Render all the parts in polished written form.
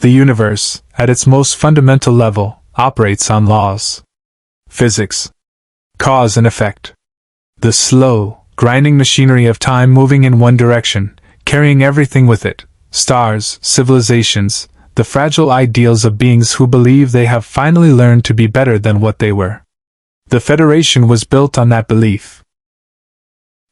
The universe, at its most fundamental level, operates on laws. Physics. Cause and effect. The slow, grinding machinery of time moving in one direction, carrying everything with it, stars, civilizations, the fragile ideals of beings who believe they have finally learned to be better than what they were. The Federation was built on that belief.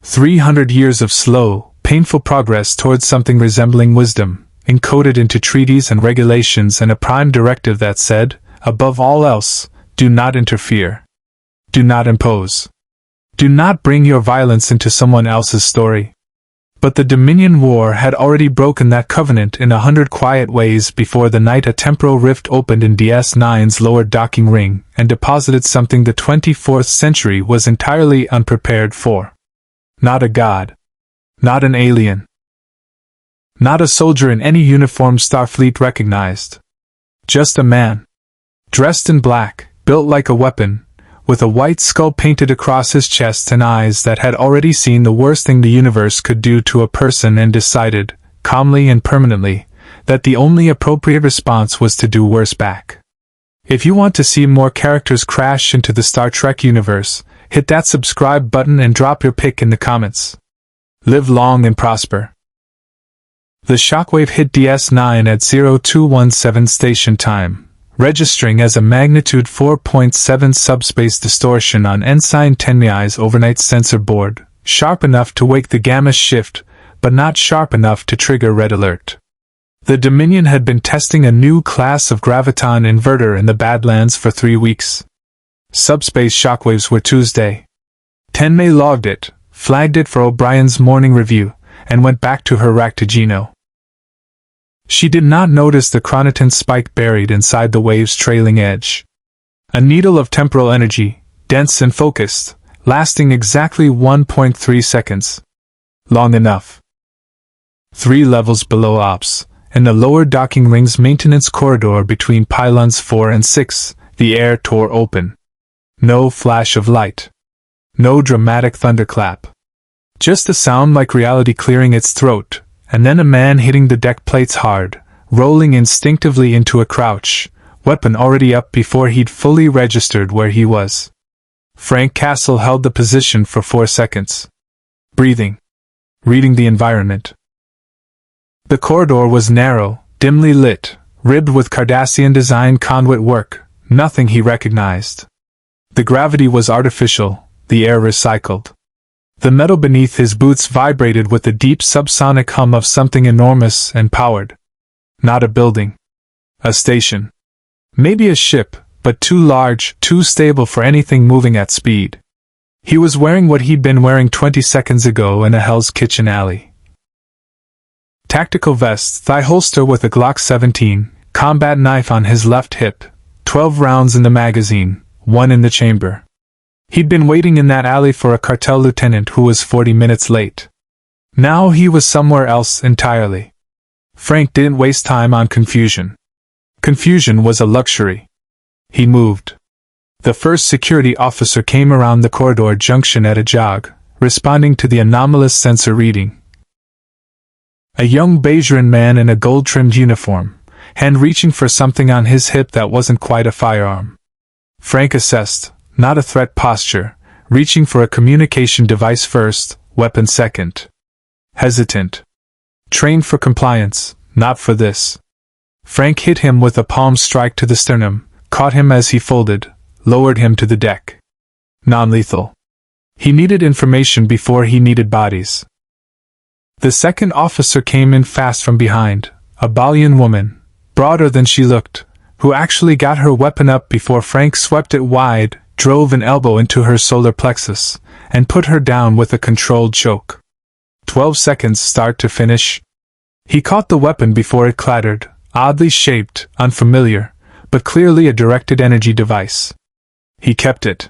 300 years of slow, painful progress towards something resembling wisdom, encoded into treaties and regulations, and a prime directive that said, above all else, do not interfere. Do not impose. Do not bring your violence into someone else's story. But the Dominion War had already broken that covenant in 100 quiet ways before the night a temporal rift opened in DS9's lower docking ring and deposited something the 24th century was entirely unprepared for. Not a god. Not an alien. Not a soldier in any uniform Starfleet recognized. Just a man. Dressed in black, built like a weapon, with a white skull painted across his chest and eyes that had already seen the worst thing the universe could do to a person and decided, calmly and permanently, that the only appropriate response was to do worse back. If you want to see more characters crash into the Star Trek universe, hit that subscribe button and drop your pick in the comments. Live long and prosper. The shockwave hit DS9 at 0217 station time, registering as a magnitude 4.7 subspace distortion on Ensign Tenmiai's overnight sensor board, sharp enough to wake the gamma shift, but not sharp enough to trigger red alert. The Dominion had been testing a new class of graviton inverter in the Badlands for 3 weeks. Subspace shockwaves were Tuesday. Tenmai logged it, flagged it for O'Brien's morning review, and went back to her Raktajino. She did not notice the chronoton spike buried inside the wave's trailing edge. A needle of temporal energy, dense and focused, lasting exactly 1.3 seconds. Long enough. 3 levels below ops, in the lower docking ring's maintenance corridor between pylons 4 and 6, the air tore open. No flash of light. No dramatic thunderclap. Just a sound like reality clearing its throat, and then a man hitting the deck plates hard, rolling instinctively into a crouch, weapon already up before he'd fully registered where he was. Frank Castle held the position for 4 seconds. Breathing. Reading the environment. The corridor was narrow, dimly lit, ribbed with Cardassian-designed conduit work, nothing he recognized. The gravity was artificial, the air recycled. The metal beneath his boots vibrated with the deep subsonic hum of something enormous and powered. Not a building. A station. Maybe a ship, but too large, too stable for anything moving at speed. He was wearing what he'd been wearing 20 seconds ago in a Hell's Kitchen alley. Tactical vest, thigh holster with a Glock 17, combat knife on his left hip, 12 rounds in the magazine, 1 in the chamber. He'd been waiting in that alley for a cartel lieutenant who was 40 minutes late. Now he was somewhere else entirely. Frank didn't waste time on confusion. Confusion was a luxury. He moved. The first security officer came around the corridor junction at a jog, responding to the anomalous sensor reading. A young Bajoran man in a gold-trimmed uniform, hand reaching for something on his hip that wasn't quite a firearm. Frank assessed. Not a threat posture, reaching for a communication device first, weapon second. Hesitant. Trained for compliance, not for this. Frank hit him with a palm strike to the sternum, caught him as he folded, lowered him to the deck. Non-lethal. He needed information before he needed bodies. The second officer came in fast from behind, a Balian woman, broader than she looked, who actually got her weapon up before Frank swept it wide, drove an elbow into her solar plexus, and put her down with a controlled choke. 12 seconds start to finish. He caught the weapon before it clattered, oddly shaped, unfamiliar, but clearly a directed energy device. He kept it.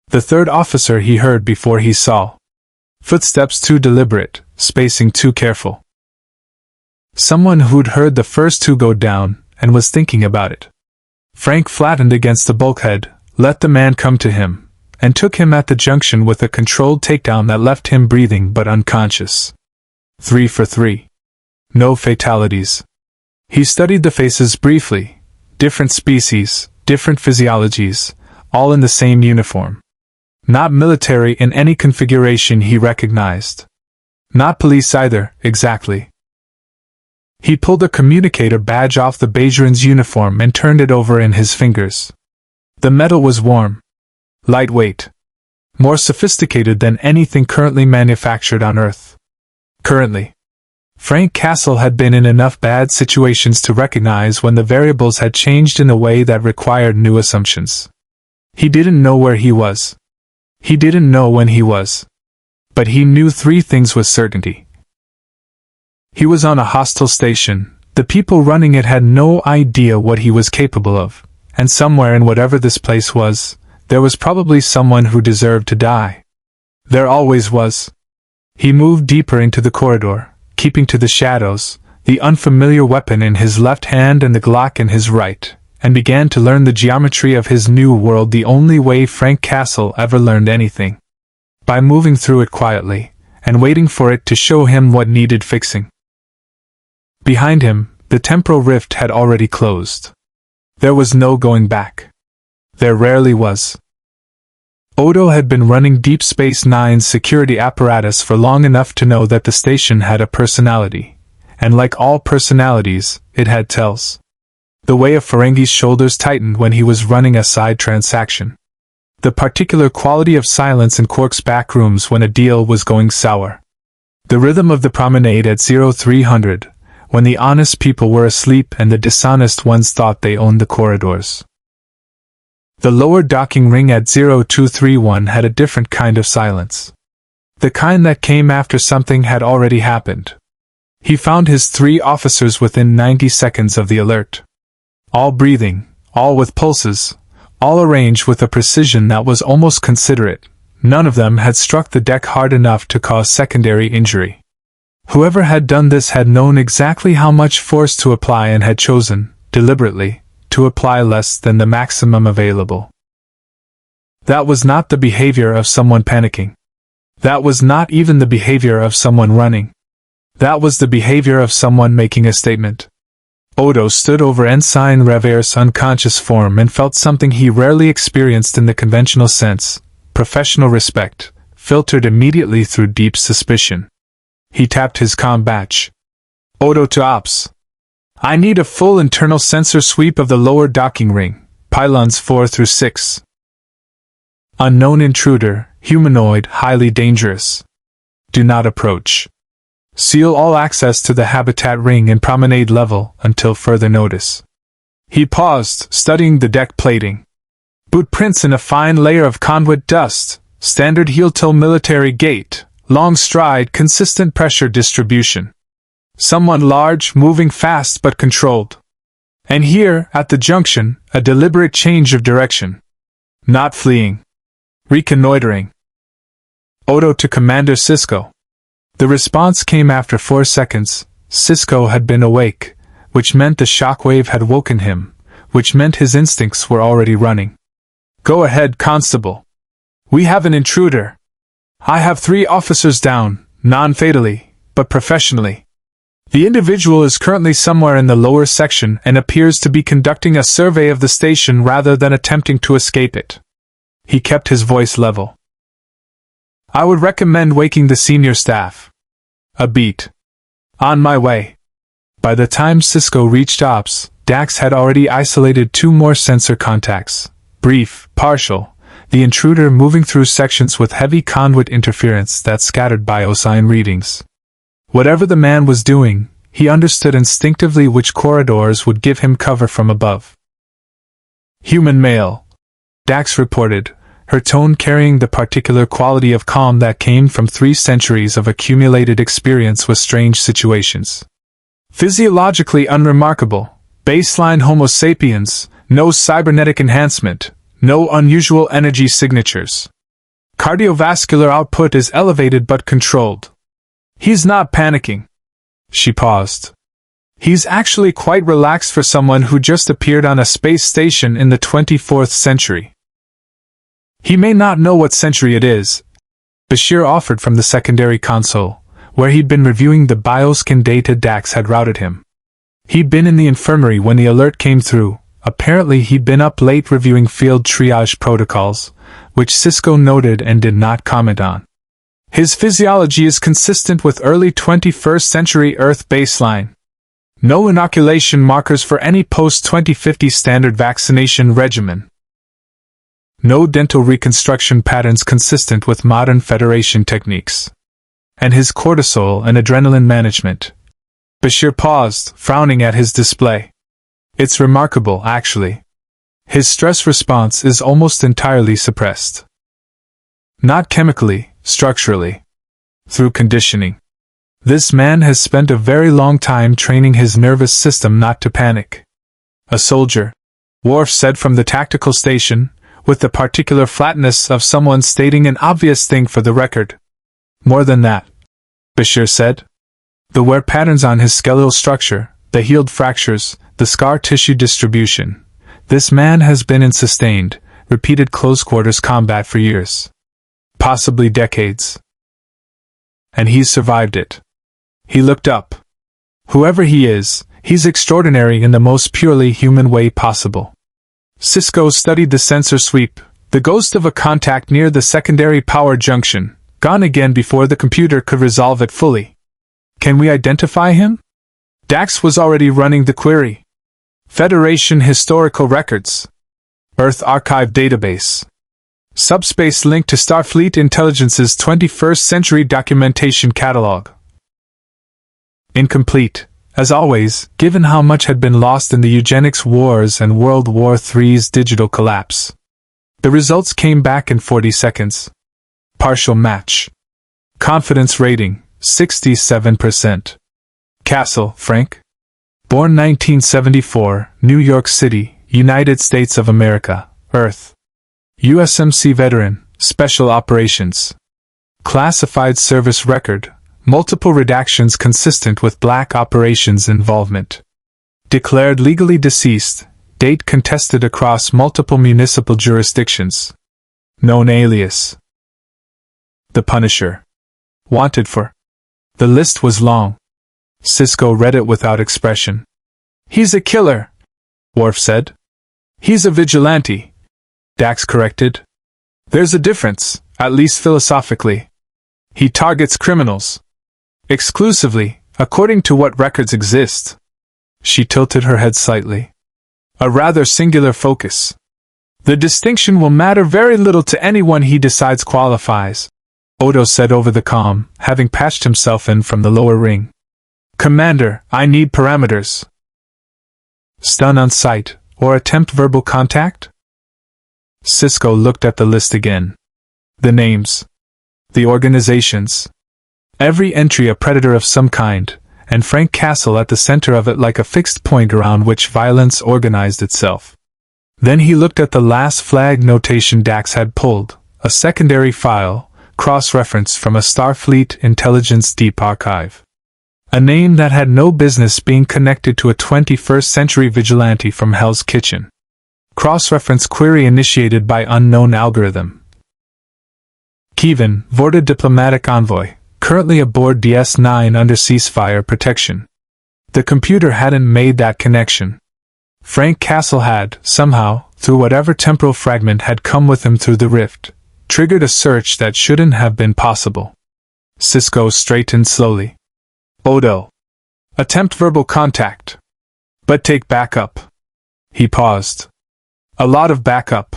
The third officer he heard before he saw. Footsteps too deliberate, spacing too careful. Someone who'd heard the first 2 go down, and was thinking about it. Frank flattened against the bulkhead, let the man come to him, and took him at the junction with a controlled takedown that left him breathing but unconscious. 3 for 3. No fatalities. He studied the faces briefly. Different species, different physiologies, all in the same uniform. Not military in any configuration he recognized. Not police either, exactly. He pulled a communicator badge off the Bajoran's uniform and turned it over in his fingers. The metal was warm. Lightweight. More sophisticated than anything currently manufactured on Earth. Currently. Frank Castle had been in enough bad situations to recognize when the variables had changed in a way that required new assumptions. He didn't know where he was. He didn't know when he was. But he knew three things with certainty. He was on a hostile station, the people running it had no idea what he was capable of, and somewhere in whatever this place was, there was probably someone who deserved to die. There always was. He moved deeper into the corridor, keeping to the shadows, the unfamiliar weapon in his left hand and the Glock in his right, and began to learn the geometry of his new world the only way Frank Castle ever learned anything. By moving through it quietly, and waiting for it to show him what needed fixing. Behind him, the temporal rift had already closed. There was no going back. There rarely was. Odo had been running Deep Space Nine's security apparatus for long enough to know that the station had a personality, and like all personalities, it had tells. The way of Ferengi's shoulders tightened when he was running a side transaction. The particular quality of silence in Quark's back rooms when a deal was going sour. The rhythm of the promenade at 0300, when the honest people were asleep and the dishonest ones thought they owned the corridors. The lower docking ring at 0231 had a different kind of silence. The kind that came after something had already happened. He found his 3 officers within 90 seconds of the alert. All breathing, all with pulses, all arranged with a precision that was almost considerate. None of them had struck the deck hard enough to cause secondary injury. Whoever had done this had known exactly how much force to apply and had chosen, deliberately, to apply less than the maximum available. That was not the behavior of someone panicking. That was not even the behavior of someone running. That was the behavior of someone making a statement. Odo stood over Ensign Revere's unconscious form and felt something he rarely experienced in the conventional sense, professional respect, filtered immediately through deep suspicion. He tapped his comm badge. Odo to Ops. I need a full internal sensor sweep of the lower docking ring, pylons 4 through 6. Unknown intruder, humanoid, highly dangerous. Do not approach. Seal all access to the habitat ring and promenade level until further notice. He paused, studying the deck plating. Boot prints in a fine layer of conduit dust, standard heel-toe military gait, long stride, consistent pressure distribution. Someone large, moving fast but controlled. And here, at the junction, a deliberate change of direction. Not fleeing. Reconnoitering. Odo to Commander Sisko. The response came after 4 seconds. Sisko had been awake, which meant the shockwave had woken him, which meant his instincts were already running. Go ahead, Constable. We have an intruder. I have 3 officers down, non-fatally, but professionally. The individual is currently somewhere in the lower section and appears to be conducting a survey of the station rather than attempting to escape it. He kept his voice level. I would recommend waking the senior staff. A beat. On my way. By the time Sisko reached Ops, Dax had already isolated 2 more sensor contacts. Brief, partial, the intruder moving through sections with heavy conduit interference that scattered biosign readings. Whatever the man was doing, he understood instinctively which corridors would give him cover from above. Human male, Dax reported, her tone carrying the particular quality of calm that came from 3 centuries of accumulated experience with strange situations. Physiologically unremarkable, baseline Homo sapiens, no cybernetic enhancement, no unusual energy signatures. Cardiovascular output is elevated but controlled. He's not panicking. She paused. He's actually quite relaxed for someone who just appeared on a space station in the 24th century. He may not know what century it is, Bashir offered from the secondary console, where he'd been reviewing the bioscan data Dax had routed him. He'd been in the infirmary when the alert came through. Apparently he'd been up late reviewing field triage protocols, which Sisko noted and did not comment on. His physiology is consistent with early 21st century Earth baseline. No inoculation markers for any post-2050 standard vaccination regimen. No dental reconstruction patterns consistent with modern Federation techniques. And his cortisol and adrenaline management. Bashir paused, frowning at his display. It's remarkable, actually. His stress response is almost entirely suppressed. Not chemically, structurally. Through conditioning. This man has spent a very long time training his nervous system not to panic. A soldier, Worf said from the tactical station, with the particular flatness of someone stating an obvious thing for the record. More than that, Bashir said. The wear patterns on his skeletal structure, the healed fractures, the scar tissue distribution. This man has been in sustained, repeated close-quarters combat for years. Possibly decades. And he's survived it. He looked up. Whoever he is, he's extraordinary in the most purely human way possible. Sisko studied the sensor sweep, the ghost of a contact near the secondary power junction, gone again before the computer could resolve it fully. Can we identify him? Dax was already running the query. Federation Historical Records. Earth Archive Database. Subspace link to Starfleet Intelligence's 21st Century Documentation Catalog. Incomplete, as always, given how much had been lost in the eugenics wars and World War III's digital collapse. The results came back in 40 seconds. Partial match. Confidence rating, 67%. Castle, Frank. Born 1974, New York City, United States of America, Earth. USMC veteran, Special Operations. Classified service record, multiple redactions consistent with Black operations involvement. Declared legally deceased, date contested across multiple municipal jurisdictions. Known alias. The Punisher. Wanted for. The list was long. Sisko read it without expression. He's a killer, Worf said. He's a vigilante, Dax corrected. There's a difference, at least philosophically. He targets criminals. Exclusively, according to what records exist. She tilted her head slightly. A rather singular focus. The distinction will matter very little to anyone he decides qualifies, Odo said over the comm, having patched himself in from the lower ring. Commander, I need parameters. Stun on sight, or attempt verbal contact? Sisko looked at the list again. The names. The organizations. Every entry a predator of some kind, and Frank Castle at the center of it like a fixed point around which violence organized itself. Then he looked at the last flag notation Dax had pulled, a secondary file, cross-reference from a Starfleet Intelligence Deep Archive. A name that had no business being connected to a 21st century vigilante from Hell's Kitchen. Cross-reference query initiated by unknown algorithm. Kevin, Vorta diplomatic envoy, currently aboard DS-9 under ceasefire protection. The computer hadn't made that connection. Frank Castle had, somehow, through whatever temporal fragment had come with him through the rift, triggered a search that shouldn't have been possible. Sisko straightened slowly. Odo. Attempt verbal contact. But take backup. He paused. A lot of backup.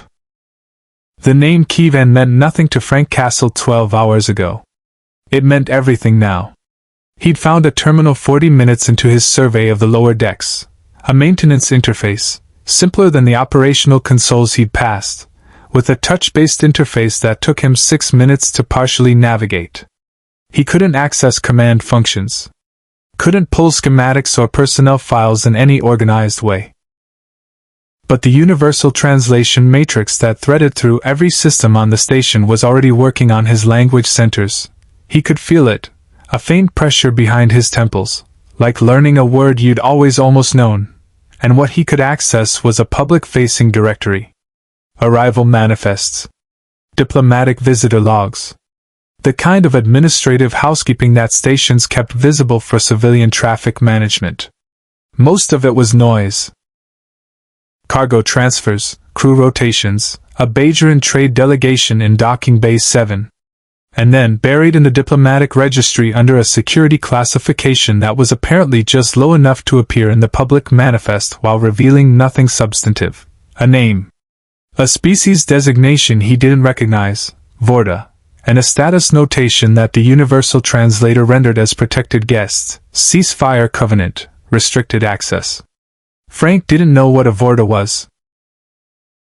The name Kievan meant nothing to Frank Castle 12 hours ago. It meant everything now. He'd found a terminal 40 minutes into his survey of the lower decks. A maintenance interface, simpler than the operational consoles he'd passed, with a touch-based interface that took him 6 minutes to partially navigate. He couldn't access command functions. Couldn't pull schematics or personnel files in any organized way. But the universal translation matrix that threaded through every system on the station was already working on his language centers. He could feel it, a faint pressure behind his temples, like learning a word you'd always almost known, and what he could access was a public-facing directory. Arrival manifests. Diplomatic visitor logs. The kind of administrative housekeeping that stations kept visible for civilian traffic management. Most of it was noise. Cargo transfers, crew rotations, a Bajoran trade delegation in Docking Bay 7. And then, buried in the diplomatic registry under a security classification that was apparently just low enough to appear in the public manifest while revealing nothing substantive. A name. A species designation he didn't recognize, Vorta, and a status notation that the universal translator rendered as protected guests, ceasefire covenant, restricted access. Frank didn't know what a Vorta was.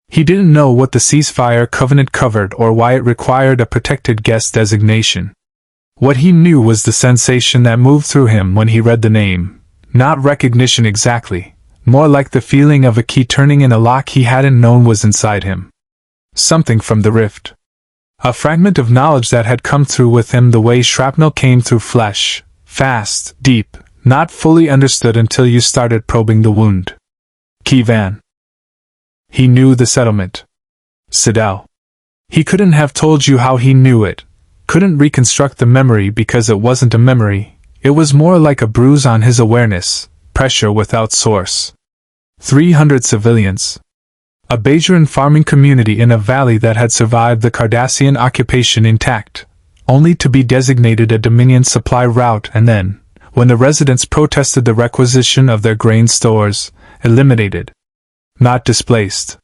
He didn't know what the ceasefire covenant covered or why it required a protected guest designation. What he knew was the sensation that moved through him when he read the name. Not recognition exactly, more like the feeling of a key turning in a lock he hadn't known was inside him. Something from the rift. A fragment of knowledge that had come through with him the way shrapnel came through flesh, fast, deep, not fully understood until you started probing the wound. Kivan. He knew the settlement. Sidao. He couldn't have told you how he knew it, couldn't reconstruct the memory because it wasn't a memory, it was more like a bruise on his awareness, pressure without source. 300 civilians. A Bajoran farming community in a valley that had survived the Cardassian occupation intact, only to be designated a Dominion supply route and then, when the residents protested the requisition of their grain stores, eliminated. Not displaced.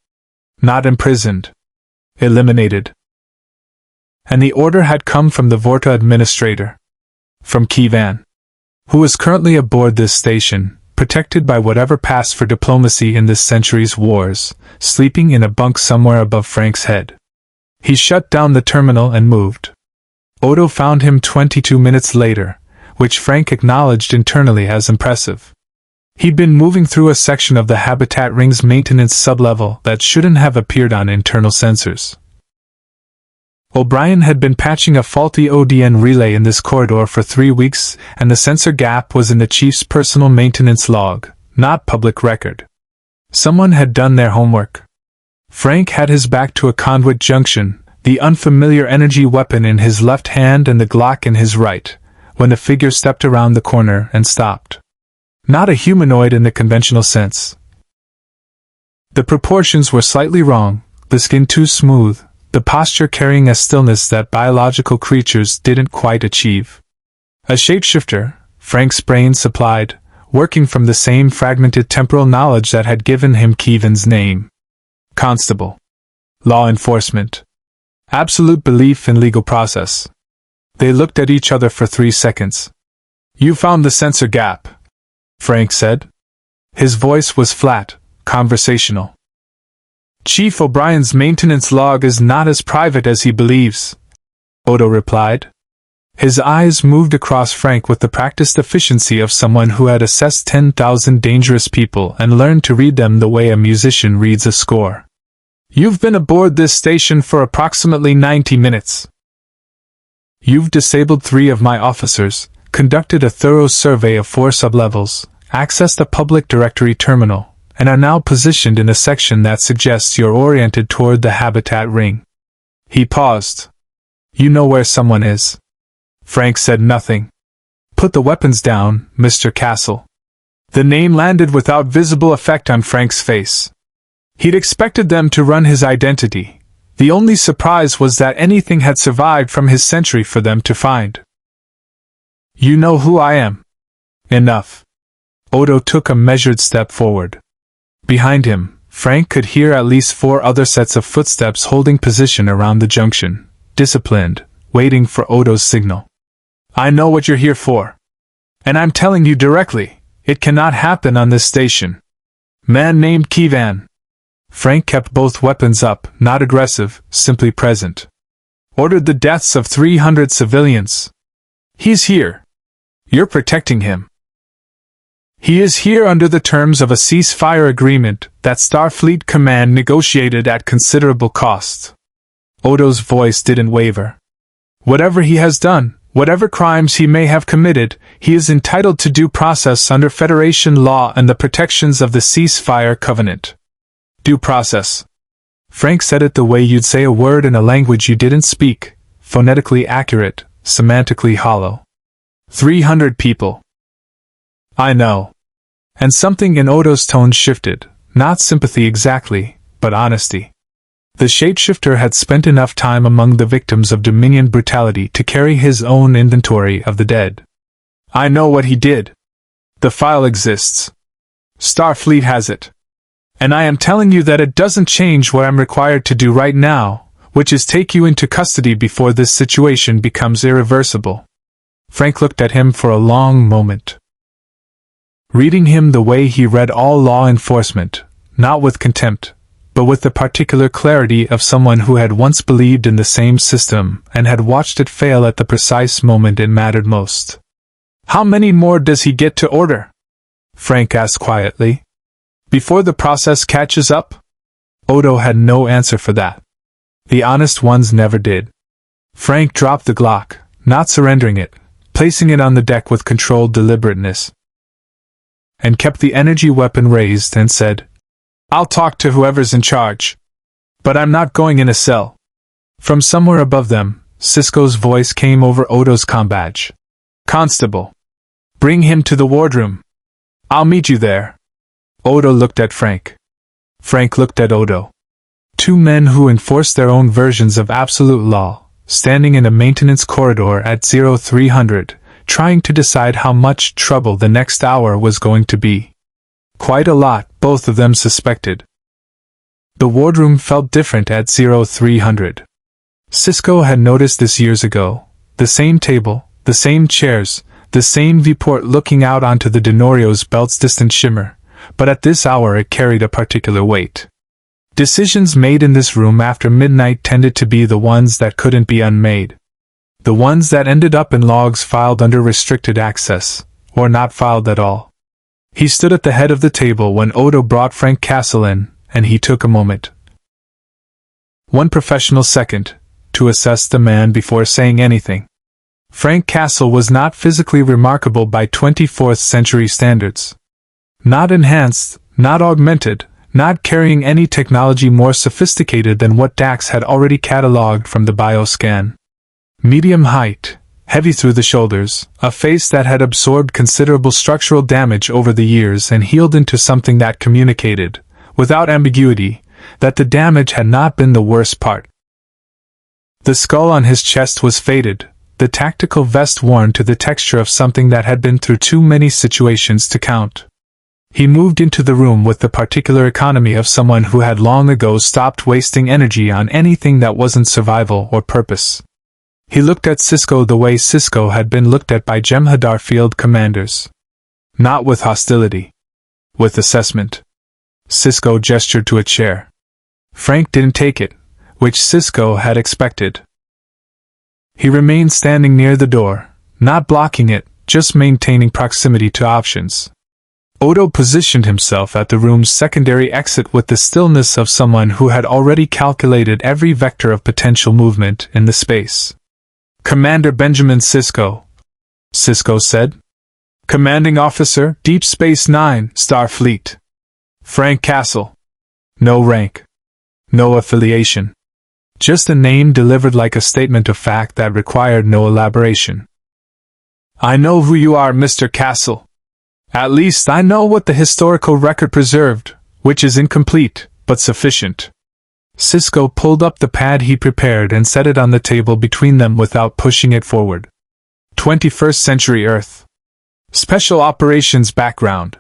Not imprisoned. Eliminated. And the order had come from the Vorta administrator. From Kivan. Who is currently aboard this station, protected by whatever passed for diplomacy in this century's wars, sleeping in a bunk somewhere above Frank's head. He shut down the terminal and moved. Odo found him 22 minutes later, which Frank acknowledged internally as impressive. He'd been moving through a section of the habitat ring's maintenance sublevel that shouldn't have appeared on internal sensors. O'Brien had been patching a faulty ODN relay in this corridor for 3 weeks, and the sensor gap was in the chief's personal maintenance log, not public record. Someone had done their homework. Frank had his back to a conduit junction, the unfamiliar energy weapon in his left hand and the Glock in his right, when the figure stepped around the corner and stopped. Not a humanoid in the conventional sense. The proportions were slightly wrong, the skin too smooth, the posture carrying a stillness that biological creatures didn't quite achieve. A shapeshifter, Frank's brain supplied, working from the same fragmented temporal knowledge that had given him Keevan's name. Constable. Law enforcement. Absolute belief in legal process. They looked at each other for 3 seconds. You found the sensor gap, Frank said. His voice was flat, conversational. Chief O'Brien's maintenance log is not as private as he believes, Odo replied. His eyes moved across Frank with the practiced efficiency of someone who had assessed 10,000 dangerous people and learned to read them the way a musician reads a score. You've been aboard this station for approximately 90 minutes. You've disabled 3 of my officers, conducted a thorough survey of 4 sublevels, accessed a public directory terminal, and are now positioned in a section that suggests you're oriented toward the habitat ring. He paused. You know where someone is. Frank said nothing. Put the weapons down, Mr. Castle. The name landed without visible effect on Frank's face. He'd expected them to run his identity. The only surprise was that anything had survived from his century for them to find. You know who I am. Enough. Odo took a measured step forward. Behind him, Frank could hear at least 4 other sets of footsteps holding position around the junction, disciplined, waiting for Odo's signal. I know what you're here for. And I'm telling you directly, it cannot happen on this station. Man named Kivan. Frank kept both weapons up, not aggressive, simply present. Ordered the deaths of 300 civilians. He's here. You're protecting him. He is here under the terms of a ceasefire agreement that Starfleet Command negotiated at considerable cost. Odo's voice didn't waver. Whatever he has done, whatever crimes he may have committed, he is entitled to due process under Federation law and the protections of the ceasefire covenant. Due process. Frank said it the way you'd say a word in a language you didn't speak, phonetically accurate, semantically hollow. 300 people. I know. And something in Odo's tone shifted, not sympathy exactly, but honesty. The shapeshifter had spent enough time among the victims of Dominion brutality to carry his own inventory of the dead. I know what he did. The file exists. Starfleet has it. And I am telling you that it doesn't change what I'm required to do right now, which is take you into custody before this situation becomes irreversible. Frank looked at him for a long moment. Reading him the way he read all law enforcement, not with contempt, but with the particular clarity of someone who had once believed in the same system and had watched it fail at the precise moment it mattered most. How many more does he get to order? Frank asked quietly. Before the process catches up? Odo had no answer for that. The honest ones never did. Frank dropped the Glock, not surrendering it, placing it on the deck with controlled deliberateness, and kept the energy weapon raised and said, I'll talk to whoever's in charge. But I'm not going in a cell. From somewhere above them, Sisko's voice came over Odo's comm badge. Constable. Bring him to the wardroom. I'll meet you there. Odo looked at Frank. Frank looked at Odo. Two men who enforced their own versions of absolute law, standing in a maintenance corridor at 0300, trying to decide how much trouble the next hour was going to be. Quite a lot, both of them suspected. The wardroom felt different at 0300. Sisko had noticed this years ago. The same table, the same chairs, the same viewport looking out onto the Denorio's belt's distant shimmer, but at this hour it carried a particular weight. Decisions made in this room after midnight tended to be the ones that couldn't be unmade. The ones that ended up in logs filed under restricted access, or not filed at all. He stood at the head of the table when Odo brought Frank Castle in, and he took a moment. One professional second, to assess the man before saying anything. Frank Castle was not physically remarkable by 24th century standards. Not enhanced, not augmented, not carrying any technology more sophisticated than what Dax had already catalogued from the bioscan. Medium height, heavy through the shoulders, a face that had absorbed considerable structural damage over the years and healed into something that communicated, without ambiguity, that the damage had not been the worst part. The skull on his chest was faded, the tactical vest worn to the texture of something that had been through too many situations to count. He moved into the room with the particular economy of someone who had long ago stopped wasting energy on anything that wasn't survival or purpose. He looked at Sisko the way Sisko had been looked at by Jem'Hadar field commanders. Not with hostility. With assessment. Sisko gestured to a chair. Frank didn't take it, which Sisko had expected. He remained standing near the door, not blocking it, just maintaining proximity to options. Odo positioned himself at the room's secondary exit with the stillness of someone who had already calculated every vector of potential movement in the space. Commander Benjamin Sisko, Sisko said. Commanding Officer, Deep Space Nine, Starfleet. Frank Castle. No rank. No affiliation. Just a name delivered like a statement of fact that required no elaboration. I know who you are, Mr. Castle. At least I know what the historical record preserved, which is incomplete, but sufficient. Sisko pulled up the pad he prepared and set it on the table between them without pushing it forward. 21st century Earth. Special operations background.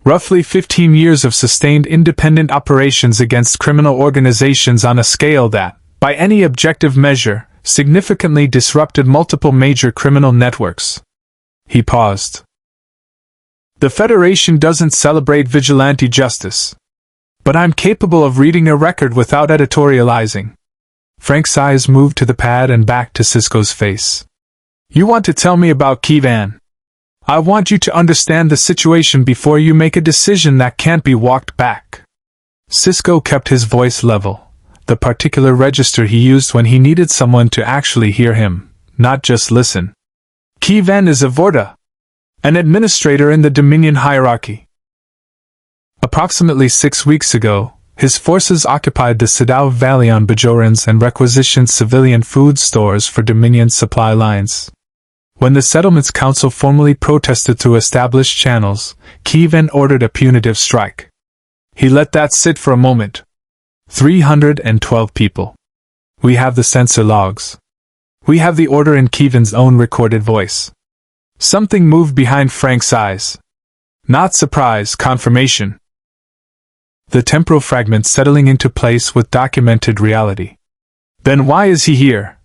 Roughly 15 years of sustained independent operations against criminal organizations on a scale that, by any objective measure, significantly disrupted multiple major criminal networks. He paused. The Federation doesn't celebrate vigilante justice. But I'm capable of reading a record without editorializing. Frank's eyes moved to the pad and back to Sisko's face. You want to tell me about Keyvan? I want you to understand the situation before you make a decision that can't be walked back. Sisko kept his voice level, the particular register he used when he needed someone to actually hear him, not just listen. Keyvan is a Vorta, an administrator in the Dominion hierarchy. Approximately 6 weeks ago, his forces occupied the Sidao Valley on Bajorans and requisitioned civilian food stores for Dominion supply lines. When the Settlements Council formally protested through established channels, Kievan ordered a punitive strike. He let that sit for a moment. 312 people. We have the censor logs. We have the order in Kievan's own recorded voice. Something moved behind Frank's eyes. Not surprise, confirmation. The temporal fragment settling into place with documented reality. Then why is he here?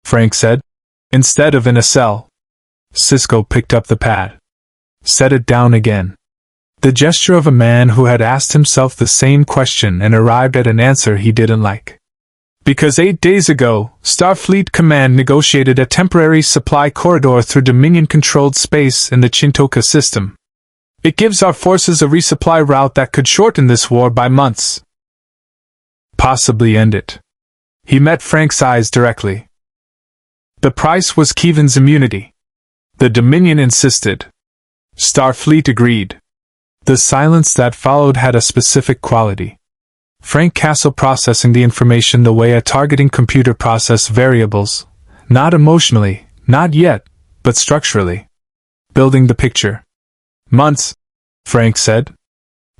Frank said. Instead of in a cell. Sisko picked up the pad. Set it down again. The gesture of a man who had asked himself the same question and arrived at an answer he didn't like. Because 8 days ago, Starfleet Command negotiated a temporary supply corridor through Dominion-controlled space in the Chintoka system. It gives our forces a resupply route that could shorten this war by months. Possibly end it. He met Frank's eyes directly. The price was Kievan's immunity. The Dominion insisted. Starfleet agreed. The silence that followed had a specific quality. Frank Castle processing the information the way a targeting computer processes variables, not emotionally, not yet, but structurally. Building the picture. Months, Frank said.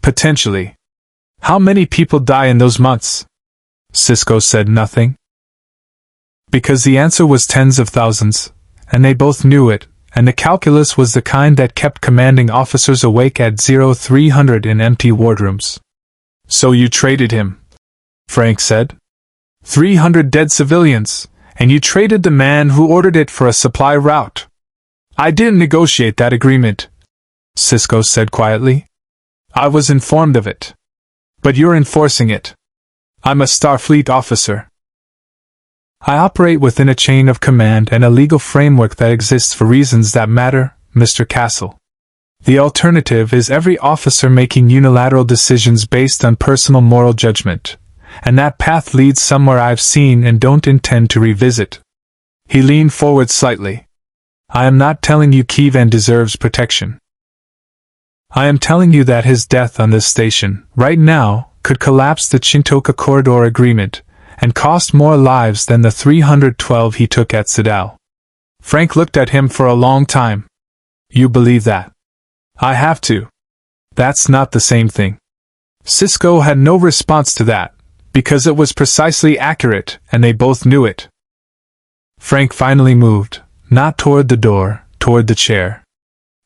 Potentially. How many people die in those months? Sisko said nothing. Because the answer was tens of thousands, and they both knew it, and the calculus was the kind that kept commanding officers awake at 0300 in empty wardrooms. So you traded him, Frank said. 300 dead civilians, and you traded the man who ordered it for a supply route. I didn't negotiate that agreement, Sisko said quietly. I was informed of it. But you're enforcing it. I'm a Starfleet officer. I operate within a chain of command and a legal framework that exists for reasons that matter, Mr. Castle. The alternative is every officer making unilateral decisions based on personal moral judgment, and that path leads somewhere I've seen and don't intend to revisit. He leaned forward slightly. I am not telling you Kievan deserves protection. I am telling you that his death on this station, right now, could collapse the Chintoka Corridor Agreement, and cost more lives than the 312 he took at Citadel. Frank looked at him for a long time. You believe that? I have to. That's not the same thing. Sisko had no response to that, because it was precisely accurate, and they both knew it. Frank finally moved, not toward the door, toward the chair.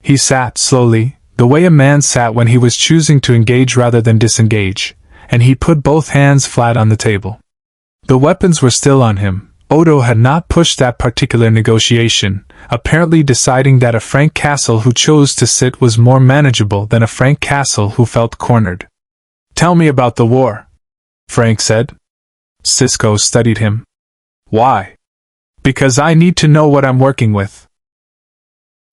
He sat slowly, the way a man sat when he was choosing to engage rather than disengage, and he put both hands flat on the table. The weapons were still on him. Odo had not pushed that particular negotiation, apparently deciding that a Frank Castle who chose to sit was more manageable than a Frank Castle who felt cornered. Tell me about the war, Frank said. Sisko studied him. Why? Because I need to know what I'm working with.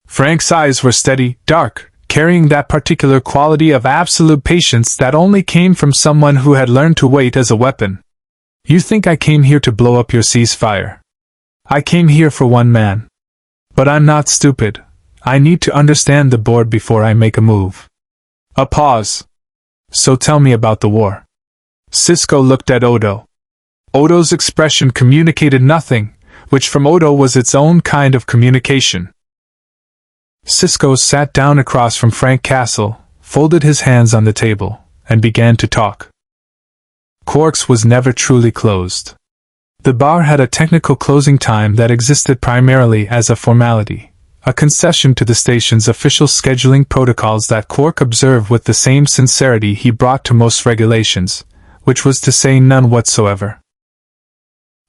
Frank's eyes were steady, dark, carrying that particular quality of absolute patience that only came from someone who had learned to wait as a weapon. You think I came here to blow up your ceasefire? I came here for one man. But I'm not stupid. I need to understand the board before I make a move. A pause. So tell me about the war. Sisko looked at Odo. Odo's expression communicated nothing, which from Odo was its own kind of communication. Sisko sat down across from Frank Castle, folded his hands on the table, and began to talk. Quark's was never truly closed. The bar had a technical closing time that existed primarily as a formality, a concession to the station's official scheduling protocols that Quark observed with the same sincerity he brought to most regulations, which was to say none whatsoever.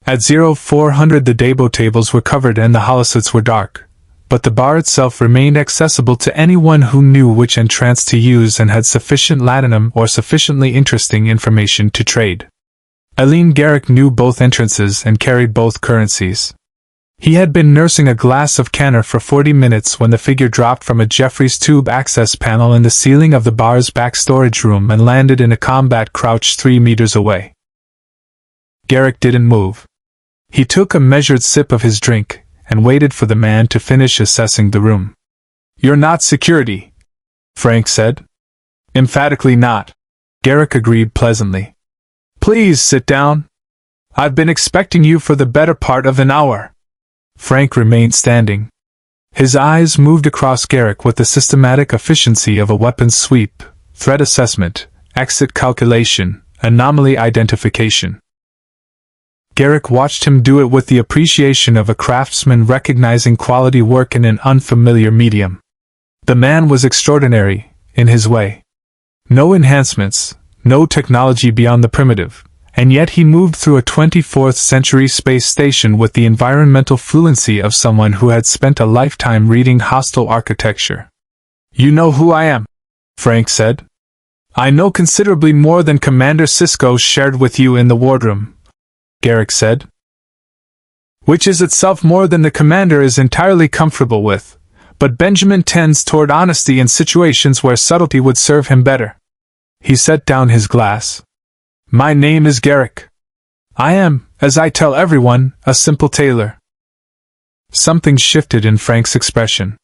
At 0400 the Dabo tables were covered and the holosuites were dark, but the bar itself remained accessible to anyone who knew which entrance to use and had sufficient latinum or sufficiently interesting information to trade. Eileen Garrick knew both entrances and carried both currencies. He had been nursing a glass of Canner for 40 minutes when the figure dropped from a Jeffries tube access panel in the ceiling of the bar's back storage room and landed in a combat crouch 3 meters away. Garrick didn't move. He took a measured sip of his drink, and waited for the man to finish assessing the room. You're not security, Frank said. Emphatically not, Garrick agreed pleasantly. Please sit down. I've been expecting you for the better part of an hour. Frank remained standing. His eyes moved across Garrick with the systematic efficiency of a weapons sweep, threat assessment, exit calculation, anomaly identification. Garrick watched him do it with the appreciation of a craftsman recognizing quality work in an unfamiliar medium. The man was extraordinary, in his way. No enhancements, no technology beyond the primitive, and yet he moved through a 24th century space station with the environmental fluency of someone who had spent a lifetime reading hostile architecture. "You know who I am," Frank said. "I know considerably more than Commander Sisko shared with you in the wardroom," Garrick said. "Which is itself more than the commander is entirely comfortable with, but Benjamin tends toward honesty in situations where subtlety would serve him better." He set down his glass. "My name is Garrick. I am, as I tell everyone, a simple tailor." Something shifted in Frank's expression.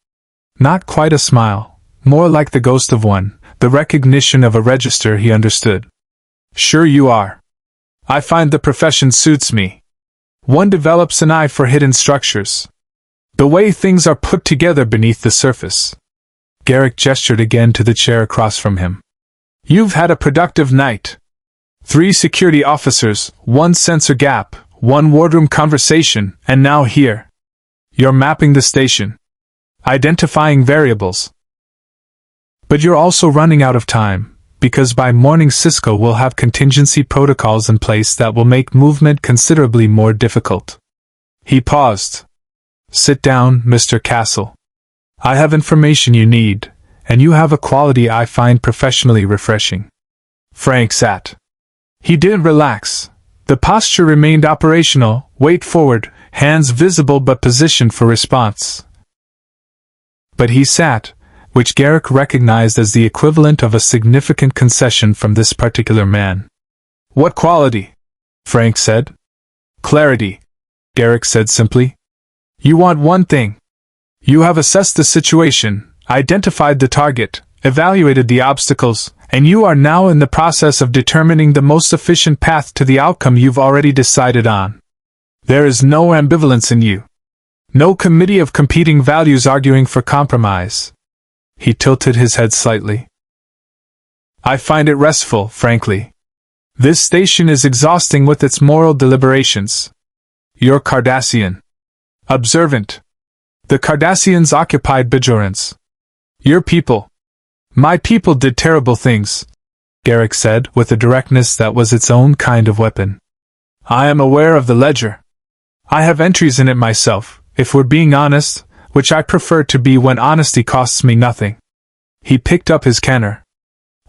Not quite a smile, more like the ghost of one, the recognition of a register he understood. "Sure you are. I find the profession suits me. One develops an eye for hidden structures. The way things are put together beneath the surface." Garrick gestured again to the chair across from him. "You've had a productive night. 3 security officers, 1 sensor gap, 1 wardroom conversation, and now here. You're mapping the station. Identifying variables. But you're also running out of time, because by morning Sisko will have contingency protocols in place that will make movement considerably more difficult." He paused. "Sit down, Mr. Castle. I have information you need, and you have a quality I find professionally refreshing." Frank sat. He didn't relax. The posture remained operational, weight forward, hands visible but positioned for response. But he sat, which Garrick recognized as the equivalent of a significant concession from this particular man. "What quality?" Frank said. "Clarity," Garrick said simply. "You want one thing. You have assessed the situation, identified the target, evaluated the obstacles, and you are now in the process of determining the most efficient path to the outcome you've already decided on. There is no ambivalence in you. No committee of competing values arguing for compromise." He tilted his head slightly. "I find it restful, frankly. This station is exhausting with its moral deliberations. You're Cardassian. Observant. The Cardassians occupied Bajorans. Your people. My people did terrible things," Garrick said with a directness that was its own kind of weapon. "I am aware of the ledger. I have entries in it myself, if we're being honest, which I prefer to be when honesty costs me nothing." He picked up his canner.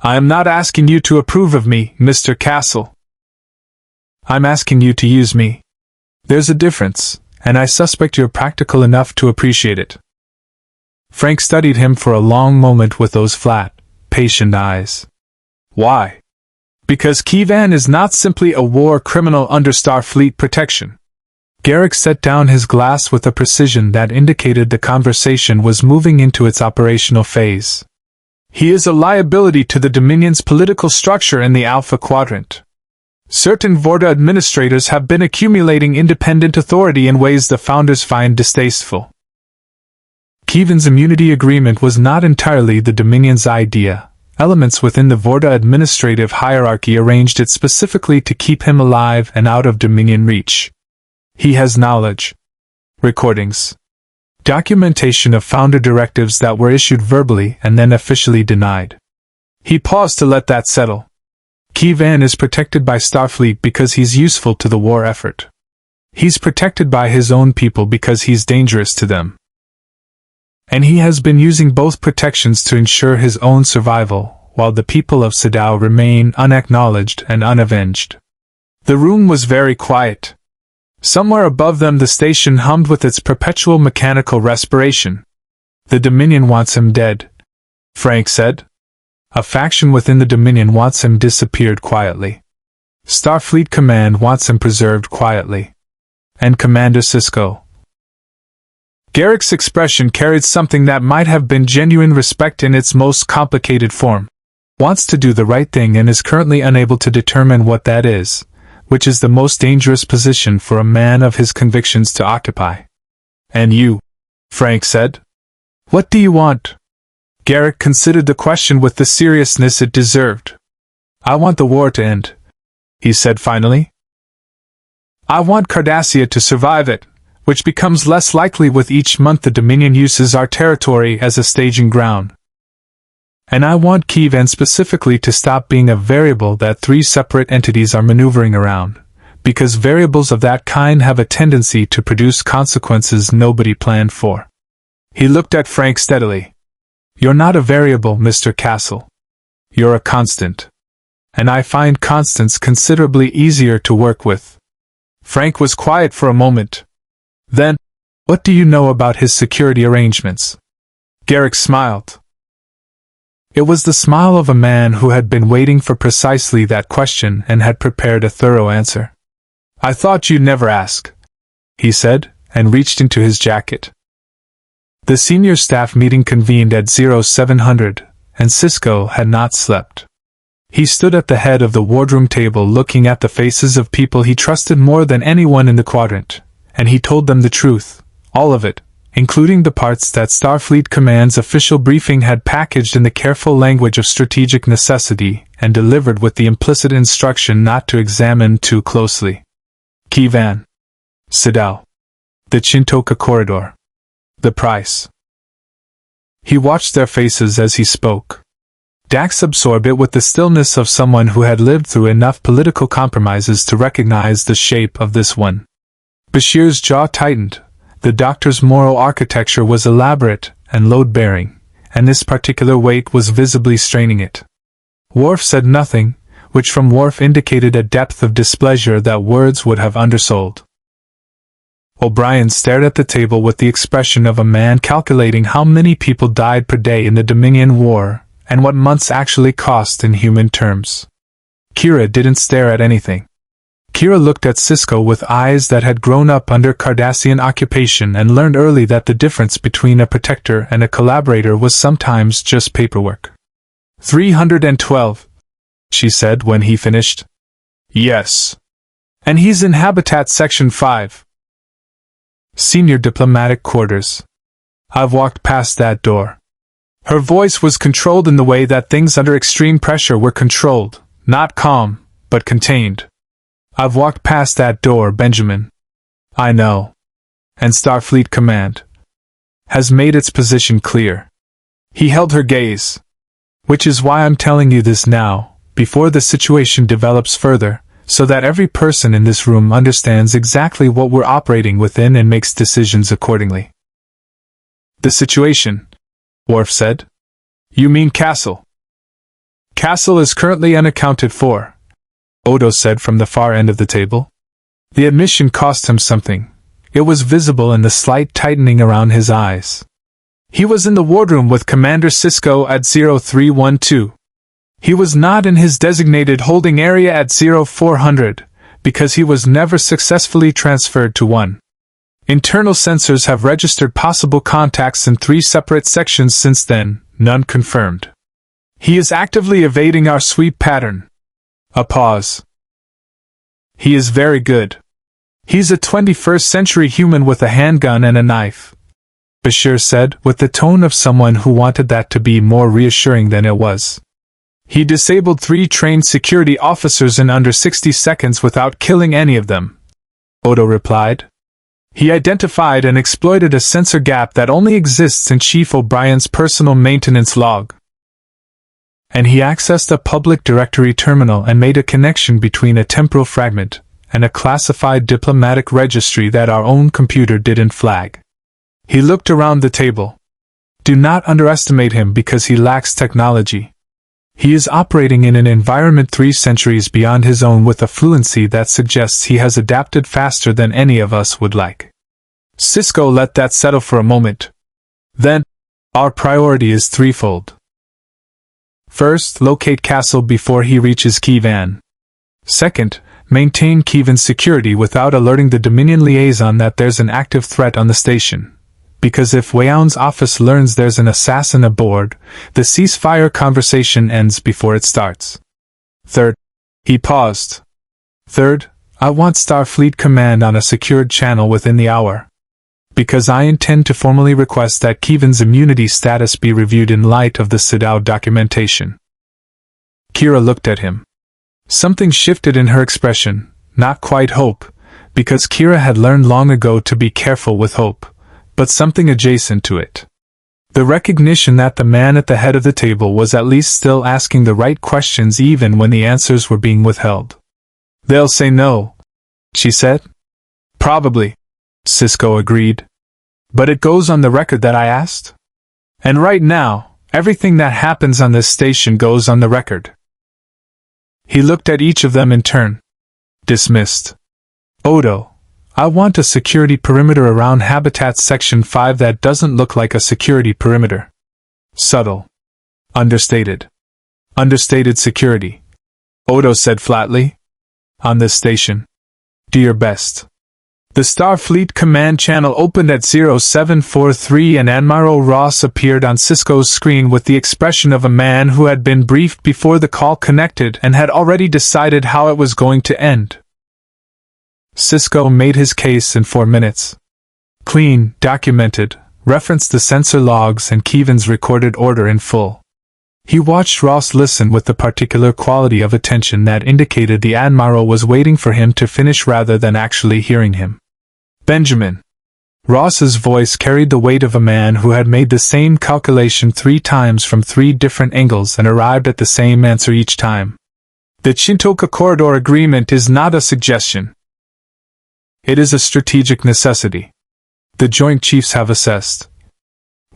"I am not asking you to approve of me, Mr. Castle. I'm asking you to use me. There's a difference, and I suspect you're practical enough to appreciate it." Frank studied him for a long moment with those flat, patient eyes. "Why?" "Because Kievan is not simply a war criminal under Starfleet protection." Garrick set down his glass with a precision that indicated the conversation was moving into its operational phase. "He is a liability to the Dominion's political structure in the Alpha Quadrant. Certain Vorta administrators have been accumulating independent authority in ways the Founders find distasteful. Kievan's immunity agreement was not entirely the Dominion's idea. Elements within the Vorta administrative hierarchy arranged it specifically to keep him alive and out of Dominion reach. He has knowledge, recordings, documentation of Founder directives that were issued verbally and then officially denied." He paused to let that settle. "Kievan is protected by Starfleet because he's useful to the war effort. He's protected by his own people because he's dangerous to them. And he has been using both protections to ensure his own survival, while the people of Sadao remain unacknowledged and unavenged." The room was very quiet. Somewhere above them the station hummed with its perpetual mechanical respiration. "The Dominion wants him dead," Frank said. "A faction within the Dominion wants him disappeared quietly. Starfleet Command wants him preserved quietly. And Commander Sisko." Garrick's expression carried something that might have been genuine respect in its most complicated form. "Wants to do the right thing and is currently unable to determine what that is, which is the most dangerous position for a man of his convictions to occupy." "And you," Frank said. What do you want? Garrick considered the question with the seriousness it deserved. I want the war to end, he said finally. I want Cardassia to survive it, which becomes less likely with each month the Dominion uses our territory as a staging ground. And I want Kievan specifically to stop being a variable that three separate entities are maneuvering around, because variables of that kind have a tendency to produce consequences nobody planned for. He looked at Frank steadily. You're not a variable, Mr. Castle. You're a constant. And I find constants considerably easier to work with. Frank was quiet for a moment. Then, what do you know about his security arrangements? Garrick smiled. It was the smile of a man who had been waiting for precisely that question and had prepared a thorough answer. I thought you'd never ask, he said, and reached into his jacket. The senior staff meeting convened at 0700, and Sisko had not slept. He stood at the head of the wardroom table looking at the faces of people he trusted more than anyone in the quadrant, and he told them the truth, all of it, including the parts that Starfleet Command's official briefing had packaged in the careful language of strategic necessity and delivered with the implicit instruction not to examine too closely. Kievan. Sidal. The Chintoka corridor. The price. He watched their faces as he spoke. Dax absorbed it with the stillness of someone who had lived through enough political compromises to recognize the shape of this one. Bashir's jaw tightened. The doctor's moral architecture was elaborate and load-bearing, and this particular weight was visibly straining it. Worf said nothing, which from Worf indicated a depth of displeasure that words would have undersold. O'Brien stared at the table with the expression of a man calculating how many people died per day in the Dominion War, and what months actually cost in human terms. Kira didn't stare at anything. Kira looked at Sisko with eyes that had grown up under Cardassian occupation and learned early that the difference between a protector and a collaborator was sometimes just paperwork. 312, she said when he finished. Yes. And he's in Habitat Section 5. Senior Diplomatic Quarters. I've walked past that door. Her voice was controlled in the way that things under extreme pressure were controlled, not calm, but contained. I've walked past that door, Benjamin. I know. And Starfleet Command has made its position clear. He held her gaze. Which is why I'm telling you this now, before the situation develops further, so that every person in this room understands exactly what we're operating within and makes decisions accordingly. The situation, Worf said. You mean Castle? Castle is currently unaccounted for, Odo said from the far end of the table. The admission cost him something. It was visible in the slight tightening around his eyes. He was in the wardroom with Commander Sisko at 0312. He was not in his designated holding area at 0400, because he was never successfully transferred to one. Internal sensors have registered possible contacts in 3 separate sections since then, none confirmed. He is actively evading our sweep pattern. A pause. He is very good. He's a 21st century human with a handgun and a knife, Bashir said, with the tone of someone who wanted that to be more reassuring than it was. He disabled 3 trained security officers in under 60 seconds without killing any of them, Odo replied. He identified and exploited a sensor gap that only exists in Chief O'Brien's personal maintenance log. And he accessed a public directory terminal and made a connection between a temporal fragment and a classified diplomatic registry that our own computer didn't flag. He looked around the table. Do not underestimate him because he lacks technology. He is operating in an environment 3 centuries beyond his own with a fluency that suggests he has adapted faster than any of us would like. Sisko let that settle for a moment. Then, our priority is threefold. First, locate Castle before he reaches Kievan. Second, maintain Kievan's security without alerting the Dominion liaison that there's an active threat on the station. Because if Weyoun's office learns there's an assassin aboard, the ceasefire conversation ends before it starts. Third, he paused. Third, I want Starfleet Command on a secured channel within the hour. Because I intend to formally request that Kievan's immunity status be reviewed in light of the Sidao documentation. Kira looked at him. Something shifted in her expression, not quite hope, because Kira had learned long ago to be careful with hope, but something adjacent to it. The recognition that the man at the head of the table was at least still asking the right questions even when the answers were being withheld. "They'll say no," she said. "Probably," Sisko agreed. "But it goes on the record that I asked. And right now, everything that happens on this station goes on the record." He looked at each of them in turn. Dismissed. "Odo, I want a security perimeter around Habitat Section 5 that doesn't look like a security perimeter. Subtle. Understated. Understated security," Odo said flatly. "On this station. Do your best." The Starfleet command channel opened at 0743 and Admiral Ross appeared on Sisko's screen with the expression of a man who had been briefed before the call connected and had already decided how it was going to end. Sisko made his case in 4 minutes. Clean, documented, referenced the sensor logs and Kievan's recorded order in full. He watched Ross listen with the particular quality of attention that indicated the Admiral was waiting for him to finish rather than actually hearing him. "Benjamin." Ross's voice carried the weight of a man who had made the same calculation 3 times from 3 different angles and arrived at the same answer each time. "The Chintoka Corridor Agreement is not a suggestion. It is a strategic necessity. The Joint Chiefs have assessed.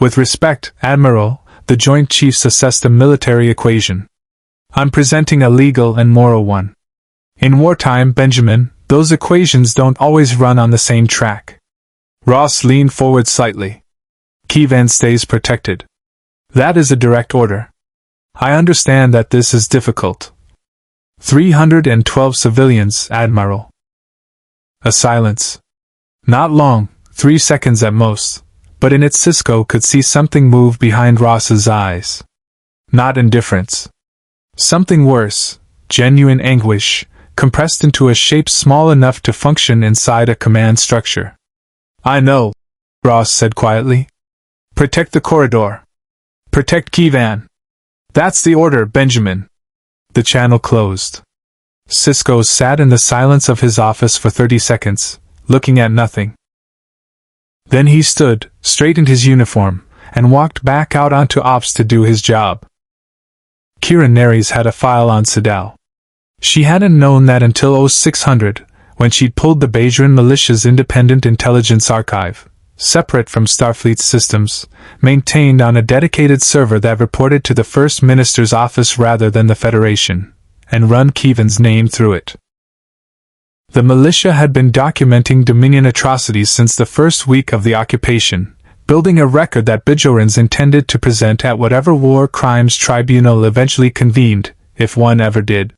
With respect, Admiral, the Joint Chiefs assessed a military equation. I'm presenting a legal and moral one. In wartime, Benjamin, those equations don't always run on the same track." Ross leaned forward slightly. "Kievan stays protected. That is a direct order. I understand that this is difficult. 312 civilians, Admiral." A silence. Not long, 3 seconds at most, but in it Sisko could see something move behind Ross's eyes. Not indifference. Something worse, genuine anguish, compressed into a shape small enough to function inside a command structure. "I know," Ross said quietly. "Protect the corridor. Protect Kievan. That's the order, Benjamin." The channel closed. Sisko sat in the silence of his office for 30 seconds, looking at nothing. Then he stood, straightened his uniform, and walked back out onto Ops to do his job. Kira Nerys had a file on Sidao. She hadn't known that until 0600, when she'd pulled the Bajoran militia's independent intelligence archive, separate from Starfleet's systems, maintained on a dedicated server that reported to the First Minister's office rather than the Federation, and run Kievan's name through it. The militia had been documenting Dominion atrocities since the first week of the occupation, building a record that Bajorans intended to present at whatever war crimes tribunal eventually convened, if one ever did.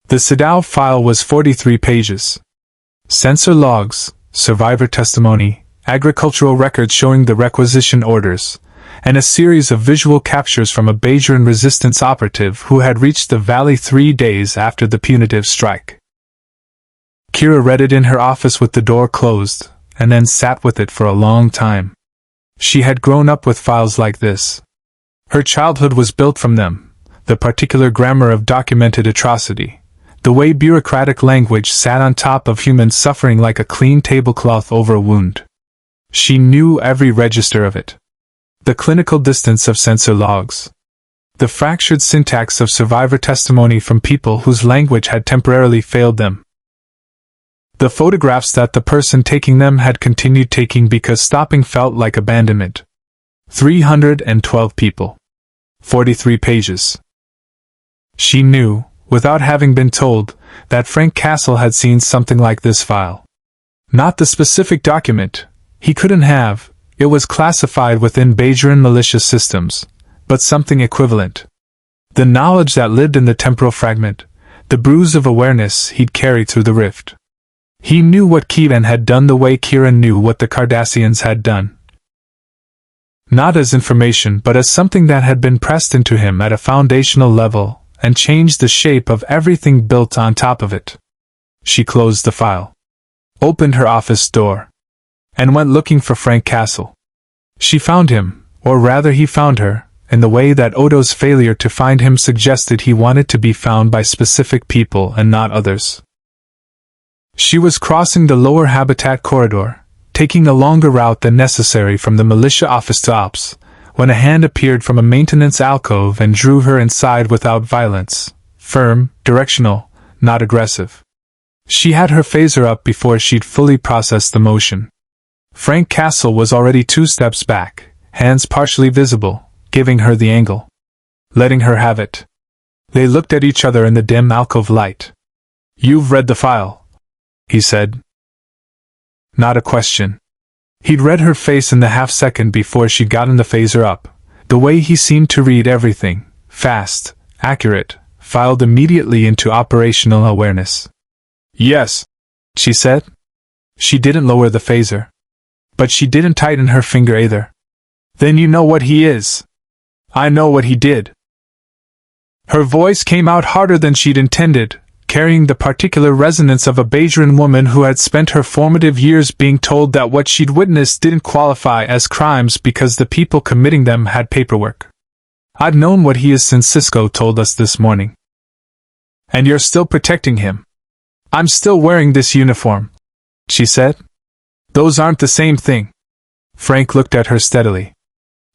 The Sidao file was 43 pages. Sensor logs, survivor testimony, agricultural records showing the requisition orders, and a series of visual captures from a Bajoran resistance operative who had reached the valley 3 days after the punitive strike. Kira read it in her office with the door closed, and then sat with it for a long time. She had grown up with files like this. Her childhood was built from them, the particular grammar of documented atrocity, the way bureaucratic language sat on top of human suffering like a clean tablecloth over a wound. She knew every register of it. The clinical distance of sensor logs. The fractured syntax of survivor testimony from people whose language had temporarily failed them. The photographs that the person taking them had continued taking because stopping felt like abandonment. 312 people. 43 pages. She knew, without having been told, that Frank Castle had seen something like this file. Not the specific document. He couldn't have. It was classified within Bajoran militia systems, but something equivalent. The knowledge that lived in the temporal fragment, the bruise of awareness he'd carried through the rift. He knew what Kievan had done the way Kira knew what the Cardassians had done. Not as information but as something that had been pressed into him at a foundational level and changed the shape of everything built on top of it. She closed the file. Opened her office door. and went looking for Frank Castle. She found him, or rather he found her, in the way that Odo's failure to find him suggested he wanted to be found by specific people and not others. She was crossing the lower habitat corridor, taking a longer route than necessary from the militia office to ops, when a hand appeared from a maintenance alcove and drew her inside without violence, firm, directional, not aggressive. She had her phaser up before she'd fully processed the motion. Frank Castle was already 2 steps back, hands partially visible, giving her the angle. Letting her have it. They looked at each other in the dim alcove light. "You've read the file," he said. Not a question. He'd read her face in the half-second before she'd gotten the phaser up, the way he seemed to read everything, fast, accurate, filed immediately into operational awareness. "Yes," she said. She didn't lower the phaser. But she didn't tighten her finger either. "Then you know what he is." "I know what he did." Her voice came out harder than she'd intended, carrying the particular resonance of a Bajran woman who had spent her formative years being told that what she'd witnessed didn't qualify as crimes because the people committing them had paperwork. "I've known what he is since Sisko told us this morning." "And you're still protecting him." "I'm still wearing this uniform," she said. "Those aren't the same thing." Frank looked at her steadily.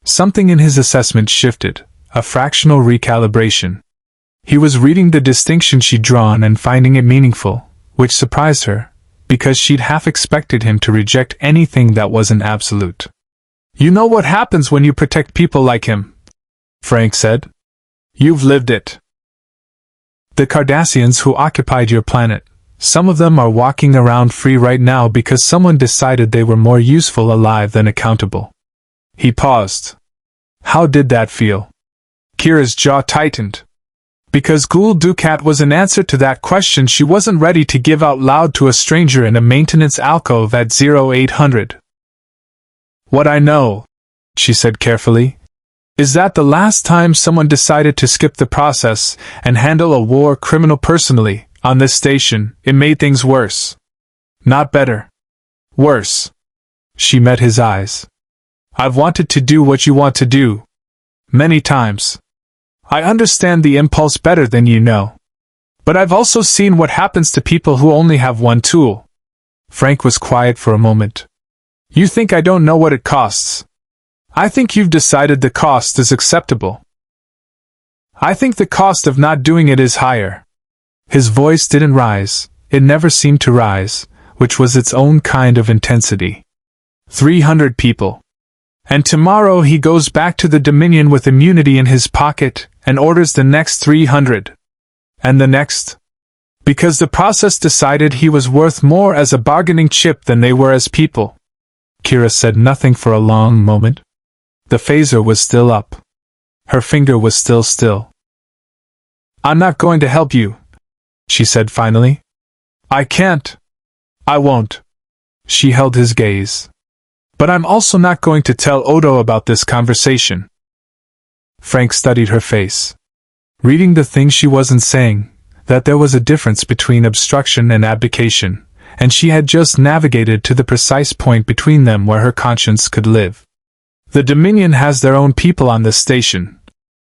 Something in his assessment shifted, a fractional recalibration. He was reading the distinction she'd drawn and finding it meaningful, which surprised her, because she'd half expected him to reject anything that wasn't absolute. "You know what happens when you protect people like him," Frank said. "You've lived it. The Cardassians who occupied your planet, some of them are walking around free right now because someone decided they were more useful alive than accountable." He paused. How did that feel? Kira's jaw tightened. Because Gul Dukat was an answer to that question she wasn't ready to give out loud to a stranger in a maintenance alcove at 0800. "What I know," she said carefully, "is that the last time someone decided to skip the process and handle a war criminal personally, on this station, it made things worse. Not better. Worse." She met his eyes. "I've wanted to do what you want to do. Many times. I understand the impulse better than you know. But I've also seen what happens to people who only have one tool." Frank was quiet for a moment. "You think I don't know what it costs? I think you've decided the cost is acceptable. I think the cost of not doing it is higher." His voice didn't rise, it never seemed to rise, which was its own kind of intensity. 300 people. And tomorrow he goes back to the Dominion with immunity in his pocket, and orders the next 300. And the next? Because the process decided he was worth more as a bargaining chip than they were as people. Kira said nothing for a long moment. The phaser was still up. Her finger was still still. "I'm not going to help you," she said finally. "I can't. I won't." She held his gaze. "But I'm also not going to tell Odo about this conversation." Frank studied her face. Reading the things she wasn't saying, that there was a difference between obstruction and abdication, and she had just navigated to the precise point between them where her conscience could live. "The Dominion has their own people on this station,"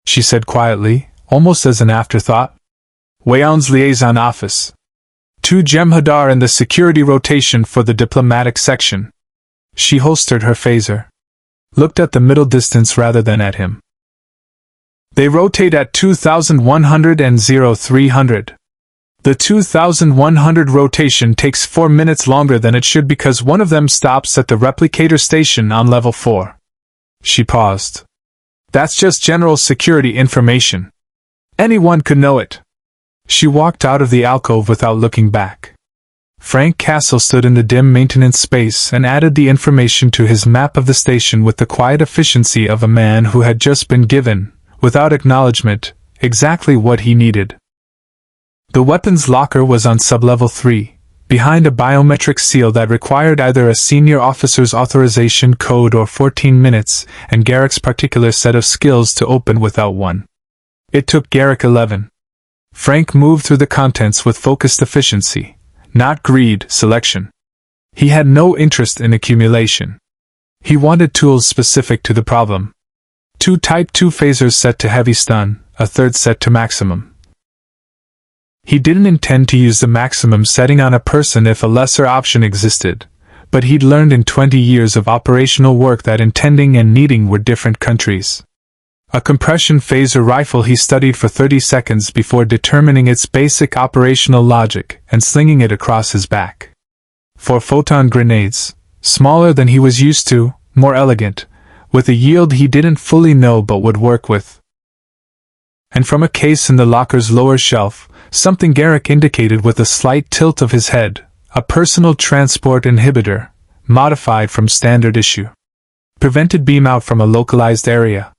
she said quietly, almost as an afterthought. "Wayoun's liaison office. 2 Jem'Hadar in the security rotation for the diplomatic section." She holstered her phaser. Looked at the middle distance rather than at him. "They rotate at 2100 and 0300. The 2100 rotation takes 4 minutes longer than it should because one of them stops at the replicator station on level 4. She paused. "That's just general security information. Anyone could know it." She walked out of the alcove without looking back. Frank Castle stood in the dim maintenance space and added the information to his map of the station with the quiet efficiency of a man who had just been given, without acknowledgement, exactly what he needed. The weapons locker was on sublevel 3, behind a biometric seal that required either a senior officer's authorization code or 14 minutes, and Garrick's particular set of skills to open without one. It took Garrick 11. Frank moved through the contents with focused efficiency, not greed, selection. He had no interest in accumulation. He wanted tools specific to the problem. 2 Type 2 phasers set to heavy stun, a third set to maximum. He didn't intend to use the maximum setting on a person if a lesser option existed, but he'd learned in 20 years of operational work that intending and needing were different countries. A compression phaser rifle he studied for 30 seconds before determining its basic operational logic and slinging it across his back. 4 photon grenades, smaller than he was used to, more elegant, with a yield he didn't fully know but would work with. And from a case in the locker's lower shelf, something Garrick indicated with a slight tilt of his head, a personal transport inhibitor, modified from standard issue. Prevented beam out from a localized area.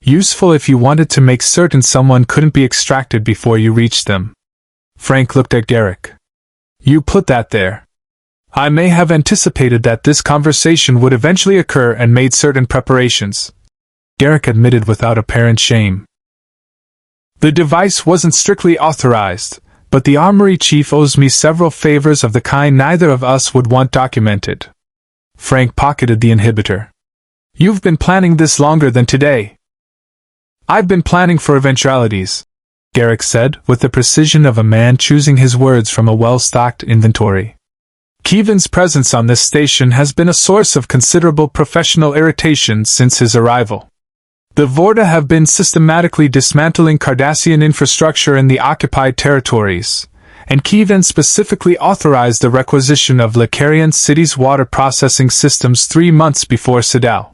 Useful if you wanted to make certain someone couldn't be extracted before you reached them. Frank looked at Garrick. You put that there. I may have anticipated that this conversation would eventually occur and made certain preparations. Garrick admitted without apparent shame. The device wasn't strictly authorized, but the armory chief owes me several favors of the kind neither of us would want documented. Frank pocketed the inhibitor. You've been planning this longer than today. I've been planning for eventualities, Garrick said, with the precision of a man choosing his words from a well-stocked inventory. Keevan's presence on this station has been a source of considerable professional irritation since his arrival. The Vorta have been systematically dismantling Cardassian infrastructure in the occupied territories, and Keevan specifically authorized the requisition of Lacarian City's water processing systems 3 months before Sidao.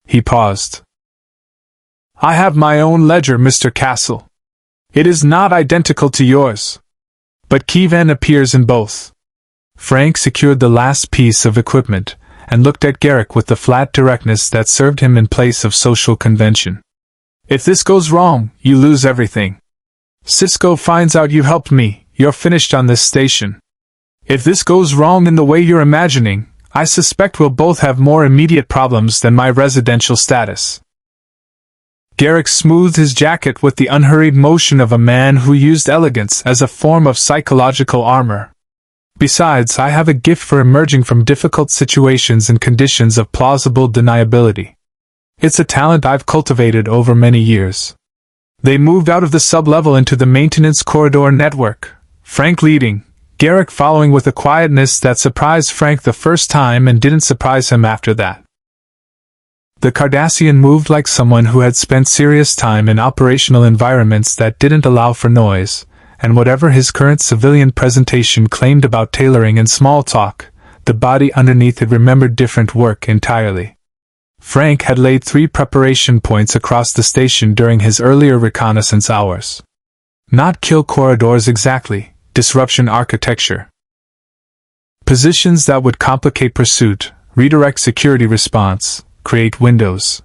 He paused. I have my own ledger, Mr. Castle. It is not identical to yours. But Keevan appears in both. Frank secured the last piece of equipment, and looked at Garrick with the flat directness that served him in place of social convention. If this goes wrong, you lose everything. Sisko finds out you helped me, you're finished on this station. If this goes wrong in the way you're imagining, I suspect we'll both have more immediate problems than my residential status. Garrick smoothed his jacket with the unhurried motion of a man who used elegance as a form of psychological armor. Besides, I have a gift for emerging from difficult situations in conditions of plausible deniability. It's a talent I've cultivated over many years. They moved out of the sub-level into the maintenance corridor network, Frank leading, Garrick following with a quietness that surprised Frank the first time and didn't surprise him after that. The Cardassian moved like someone who had spent serious time in operational environments that didn't allow for noise, and whatever his current civilian presentation claimed about tailoring and small talk, the body underneath it remembered different work entirely. Frank had laid 3 preparation points across the station during his earlier reconnaissance hours. Not kill corridors exactly, disruption architecture. Positions that would complicate pursuit, redirect security response, create windows.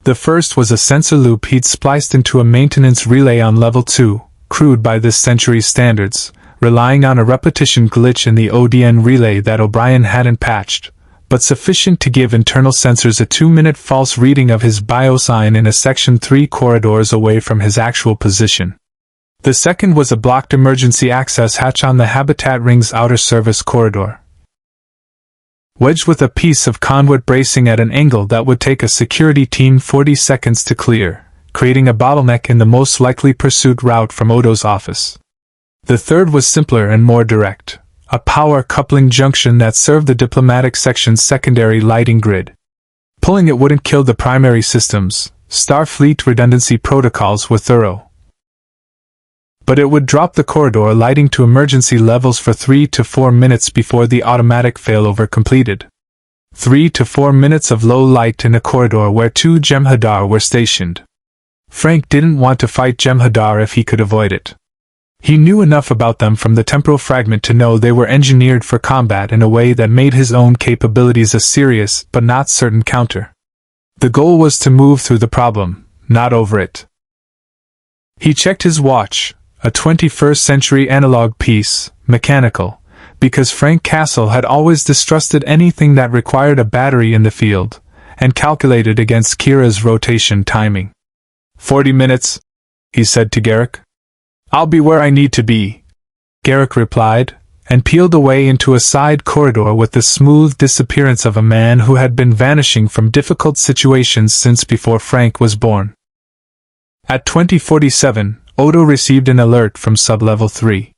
The first was a sensor loop he'd spliced into a maintenance relay on level 2, crude by this century's standards, relying on a repetition glitch in the ODN relay that O'Brien hadn't patched, but sufficient to give internal sensors a 2-minute false reading of his biosign in a section 3 corridors away from his actual position. The second was a blocked emergency access hatch on the Habitat Ring's outer service corridor, wedged with a piece of conduit bracing at an angle that would take a security team 40 seconds to clear, creating a bottleneck in the most likely pursuit route from Odo's office. The third was simpler and more direct, a power coupling junction that served the diplomatic section's secondary lighting grid. Pulling it wouldn't kill the primary systems, Starfleet redundancy protocols were thorough. But it would drop the corridor lighting to emergency levels for 3 to 4 minutes before the automatic failover completed. 3 to 4 minutes of low light in a corridor where 2 Jem'Hadar were stationed. Frank didn't want to fight Jem'Hadar if he could avoid it. He knew enough about them from the temporal fragment to know they were engineered for combat in a way that made his own capabilities a serious but not certain counter. The goal was to move through the problem, not over it. He checked his watch, a 21st century analog piece, mechanical, because Frank Castle had always distrusted anything that required a battery in the field, and calculated against Kira's rotation timing. 40 minutes, he said to Garrick. I'll be where I need to be, Garrick replied, and peeled away into a side corridor with the smooth disappearance of a man who had been vanishing from difficult situations since before Frank was born. At 2047, Odo received an alert from Sub-Level 3.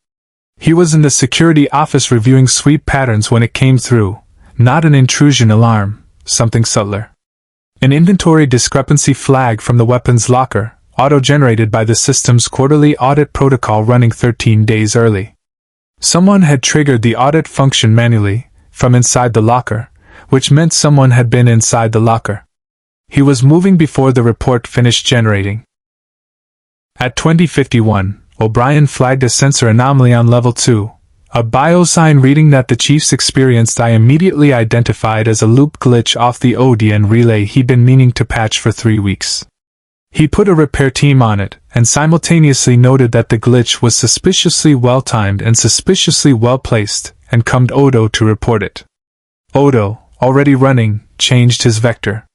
He was in the security office reviewing sweep patterns when it came through, not an intrusion alarm, something subtler. An inventory discrepancy flag from the weapons locker, auto-generated by the system's quarterly audit protocol running 13 days early. Someone had triggered the audit function manually, from inside the locker, which meant someone had been inside the locker. He was moving before the report finished generating. At 2051, O'Brien flagged a sensor anomaly on Level 2, a biosign reading that the Chief's experienced eye immediately identified as a loop glitch off the ODN relay he'd been meaning to patch for 3 weeks. He put a repair team on it, and simultaneously noted that the glitch was suspiciously well-timed and suspiciously well-placed, and cummed Odo to report it. Odo, already running, changed his vector.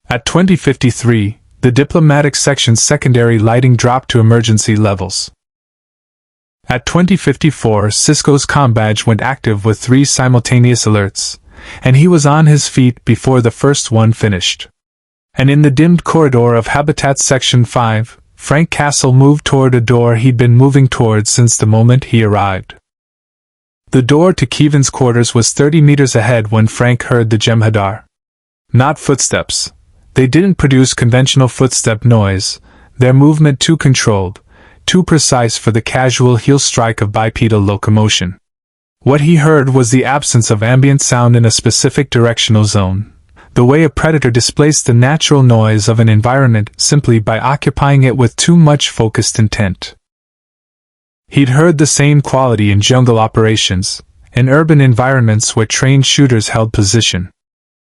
At 2053, the diplomatic section's secondary lighting dropped to emergency levels. At 2054, Sisko's comm badge went active with 3 simultaneous alerts, and he was on his feet before the first one finished. And in the dimmed corridor of Habitat Section 5, Frank Castle moved toward a door he'd been moving towards since the moment he arrived. The door to Kevin's quarters was 30 meters ahead when Frank heard the Jem'Hadar. Not footsteps. They didn't produce conventional footstep noise, their movement too controlled, too precise for the casual heel strike of bipedal locomotion. What he heard was the absence of ambient sound in a specific directional zone, the way a predator displays the natural noise of an environment simply by occupying it with too much focused intent. He'd heard the same quality in jungle operations, in urban environments where trained shooters held position.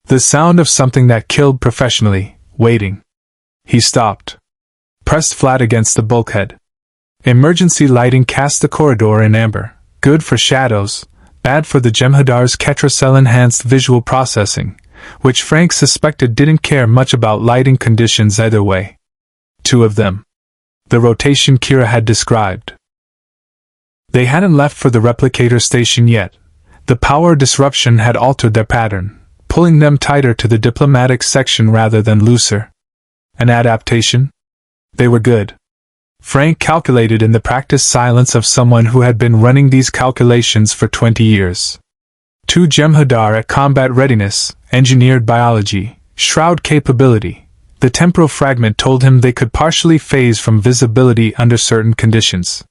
The sound of something that killed professionally, waiting. He stopped. Pressed flat against the bulkhead. Emergency lighting cast the corridor in amber, good for shadows, bad for the Jem'Hadar's Ketracel-enhanced visual processing, which Frank suspected didn't care much about lighting conditions either way. 2 of them. The rotation Kira had described. They hadn't left for the replicator station yet. The power disruption had altered their pattern, pulling them tighter to the diplomatic section rather than looser. An adaptation? They were good. Frank calculated in the practiced silence of someone who had been running these calculations for 20 years. 2 Jem'Hadar at combat readiness, engineered biology, shroud capability. The temporal fragment told him they could partially phase from visibility under certain conditions.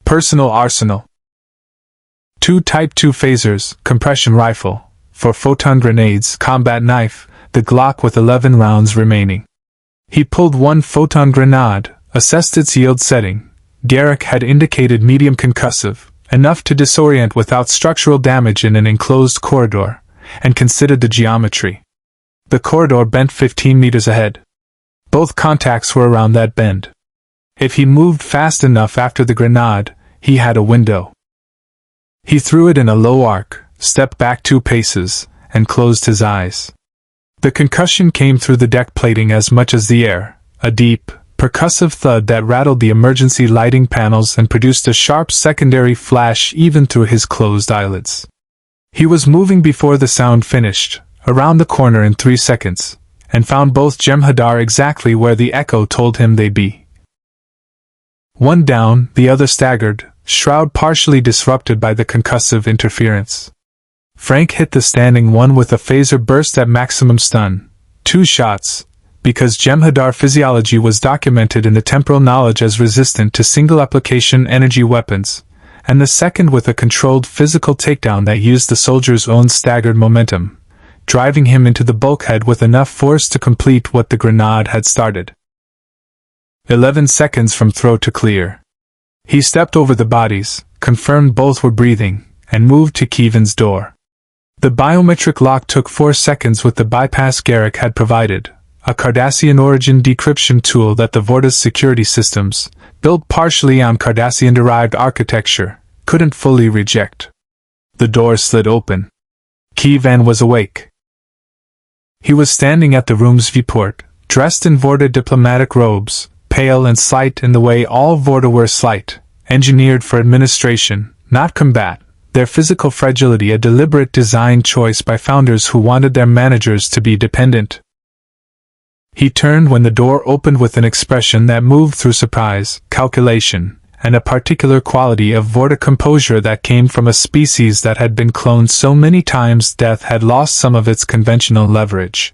Personal arsenal. 2 Type 2 phasers, compression rifle, for photon grenades, combat knife, the Glock with 11 rounds remaining. He pulled 1 photon grenade, assessed its yield setting. Garrick had indicated medium concussive, enough to disorient without structural damage in an enclosed corridor, and considered the geometry. The corridor bent 15 meters ahead. Both contacts were around that bend. If he moved fast enough after the grenade, he had a window. He threw it in a low arc, stepped back 2 paces, and closed his eyes. The concussion came through the deck plating as much as the air, a deep, percussive thud that rattled the emergency lighting panels and produced a sharp secondary flash even through his closed eyelids. He was moving before the sound finished, around the corner in 3 seconds, and found both Jem'Hadar exactly where the echo told him they'd be. One down, the other staggered, shroud partially disrupted by the concussive interference. Frank hit the standing one with a phaser burst at maximum stun. 2 shots, because Jem'Hadar physiology was documented in the temporal knowledge as resistant to single-application energy weapons, and the second with a controlled physical takedown that used the soldier's own staggered momentum, driving him into the bulkhead with enough force to complete what the grenade had started. 11 seconds from throw to clear. He stepped over the bodies, confirmed both were breathing, and moved to Kevin's door. The biometric lock took 4 seconds with the bypass Garrick had provided, a Cardassian origin decryption tool that the Vorta's security systems, built partially on Cardassian-derived architecture, couldn't fully reject. The door slid open. Kevan was awake. He was standing at the room's viewport, dressed in Vorta diplomatic robes, pale and slight in the way all Vorta were slight, engineered for administration, not combat, their physical fragility a deliberate design choice by founders who wanted their managers to be dependent. He turned when the door opened with an expression that moved through surprise, calculation, and a particular quality of Vorta composure that came from a species that had been cloned so many times death had lost some of its conventional leverage.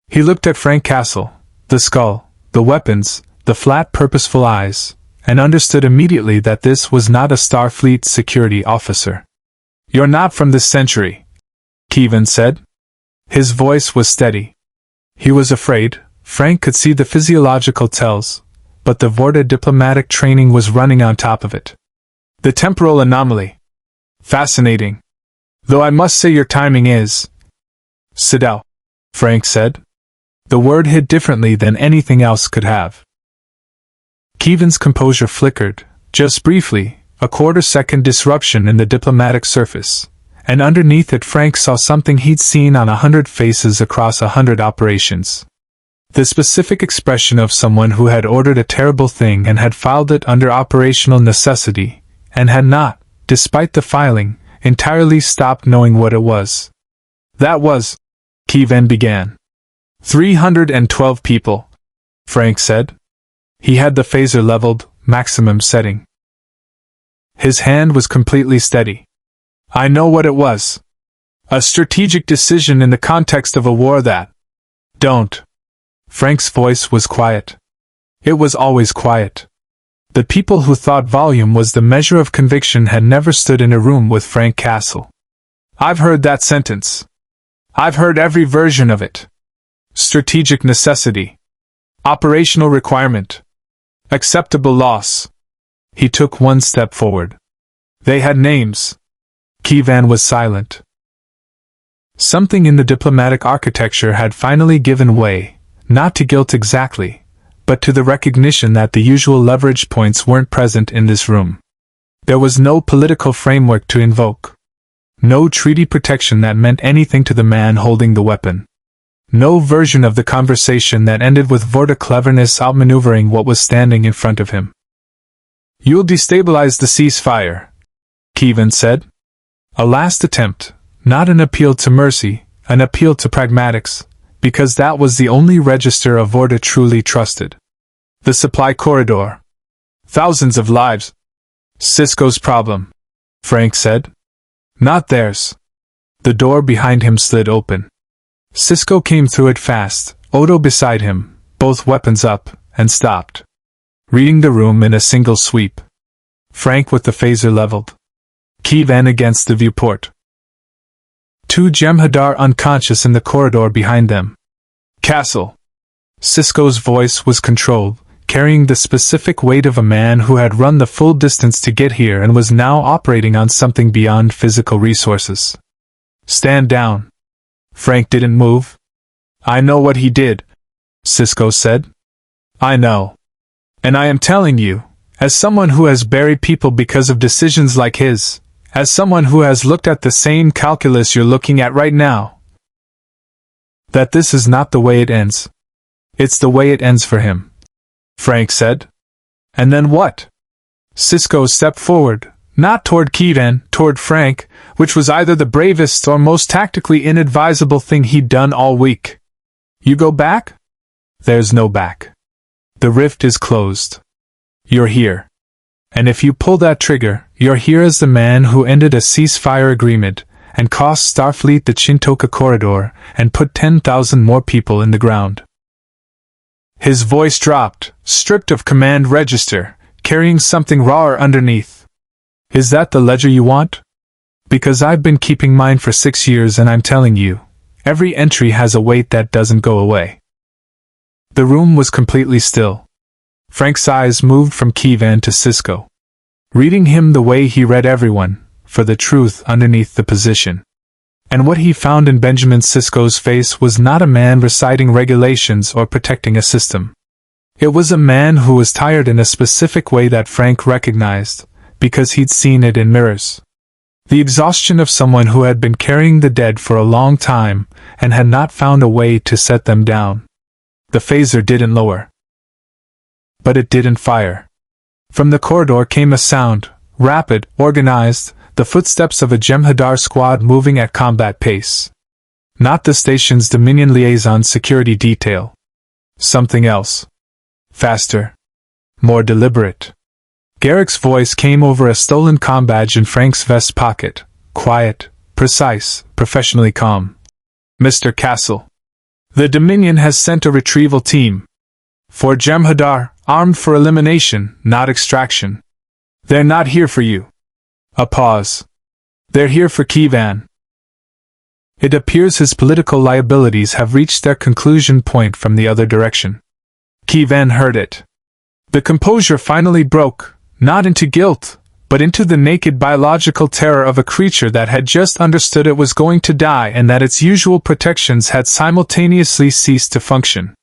He looked at Frank Castle, the skull, the weapons, the flat purposeful eyes, and understood immediately that this was not a Starfleet security officer. "You're not from this century," Kevin said. His voice was steady. He was afraid. Frank could see the physiological tells, but the Vorta diplomatic training was running on top of it. "The temporal anomaly. Fascinating. Though I must say your timing is..." "Sit out," Frank said. The word hit differently than anything else could have. Kevin's composure flickered, just briefly, a quarter-second disruption in the diplomatic surface, and underneath it Frank saw something he'd seen on 100 faces across 100 operations. The specific expression of someone who had ordered a terrible thing and had filed it under operational necessity, and had not, despite the filing, entirely stopped knowing what it was. "That was..." Kevin began. 312 people," Frank said. He had the phaser leveled, maximum setting. His hand was completely steady. "I know what it was. A strategic decision in the context of a war that..." "Don't." Frank's voice was quiet. It was always quiet. The people who thought volume was the measure of conviction had never stood in a room with Frank Castle. "I've heard that sentence. I've heard every version of it. Strategic necessity. Operational requirement. Acceptable loss." He took one step forward. "They had names." Kevin was silent. Something in the diplomatic architecture had finally given way, not to guilt exactly, but to the recognition that the usual leverage points weren't present in this room. There was no political framework to invoke. No treaty protection that meant anything to the man holding the weapon. No version of the conversation that ended with Vorta cleverness outmaneuvering what was standing in front of him. "You'll destabilize the ceasefire," Kevin said. A last attempt, not an appeal to mercy, an appeal to pragmatics, because that was the only register of Vorta truly trusted. "The supply corridor. Thousands of lives." "Sisko's problem," Frank said. "Not theirs." The door behind him slid open. Sisko came through it fast, Odo beside him, both weapons up, and stopped. Reading the room in a single sweep. Frank with the phaser leveled. Kevin against the viewport. 2 Jem'Hadar unconscious in the corridor behind them. "Castle." Sisko's voice was controlled, carrying the specific weight of a man who had run the full distance to get here and was now operating on something beyond physical resources. "Stand down." Frank didn't move. "I know what he did," Sisko said. "I know. And I am telling you, as someone who has buried people because of decisions like his, as someone who has looked at the same calculus you're looking at right now, that this is not the way it ends. It's the way it ends for him," Frank said. "And then what?" Sisko stepped forward, not toward Kevin, toward Frank, which was either the bravest or most tactically inadvisable thing he'd done all week. "You go back?" "There's no back. The rift is closed. You're here. And if you pull that trigger, you're here as the man who ended a ceasefire agreement, and cost Starfleet the Chintoka corridor, and put 10,000 more people in the ground." His voice dropped, stripped of command register, carrying something rawer underneath. "Is that the ledger you want? Because I've been keeping mine for 6 years and I'm telling you, every entry has a weight that doesn't go away." The room was completely still. Frank's eyes moved from Kevin to Sisko. Reading him the way he read everyone, for the truth underneath the position. And what he found in Benjamin Sisko's face was not a man reciting regulations or protecting a system. It was a man who was tired in a specific way that Frank recognized, because he'd seen it in mirrors. The exhaustion of someone who had been carrying the dead for a long time, and had not found a way to set them down. The phaser didn't lower. But it didn't fire. From the corridor came a sound, rapid, organized, the footsteps of a Jem'Hadar squad moving at combat pace. Not the station's Dominion liaison security detail. Something else. Faster. More deliberate. Garrick's voice came over a stolen comm badge in Frank's vest pocket. Quiet, precise, professionally calm. Mr. Castle. The Dominion has sent a retrieval team. For Jem'Hadar, armed for elimination, not extraction. They're not here for you. A pause. They're here for Kivan. It appears his political liabilities have reached their conclusion point from the other direction. Kivan heard it. The composure finally broke, not into guilt, but into the naked biological terror of a creature that had just understood it was going to die and that its usual protections had simultaneously ceased to function.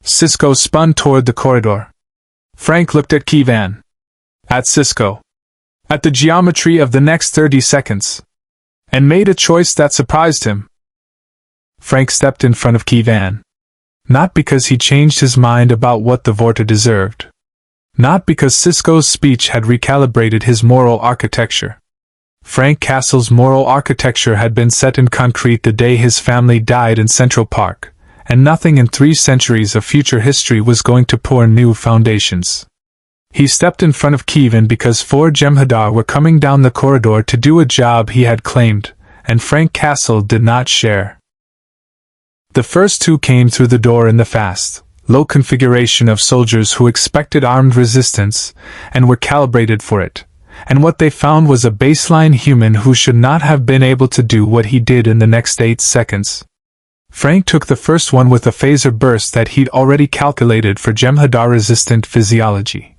Sisko spun toward the corridor. Frank looked at Kivan. At Sisko. At the geometry of the next 30 seconds. And made a choice that surprised him. Frank stepped in front of Kivan. Not because he changed his mind about what the Vorta deserved. Not because Sisko's speech had recalibrated his moral architecture. Frank Castle's moral architecture had been set in concrete the day his family died in Central Park, and nothing in 3 centuries of future history was going to pour new foundations. He stepped in front of Kivan because 4 Jem'Hadar were coming down the corridor to do a job he had claimed, and Frank Castle did not share. The first 2 came through the door in the fast, low configuration of soldiers who expected armed resistance, and were calibrated for it, and what they found was a baseline human who should not have been able to do what he did in the next 8 seconds. Frank took the first one with a phaser burst that he'd already calculated for Jem'Hadar-resistant physiology.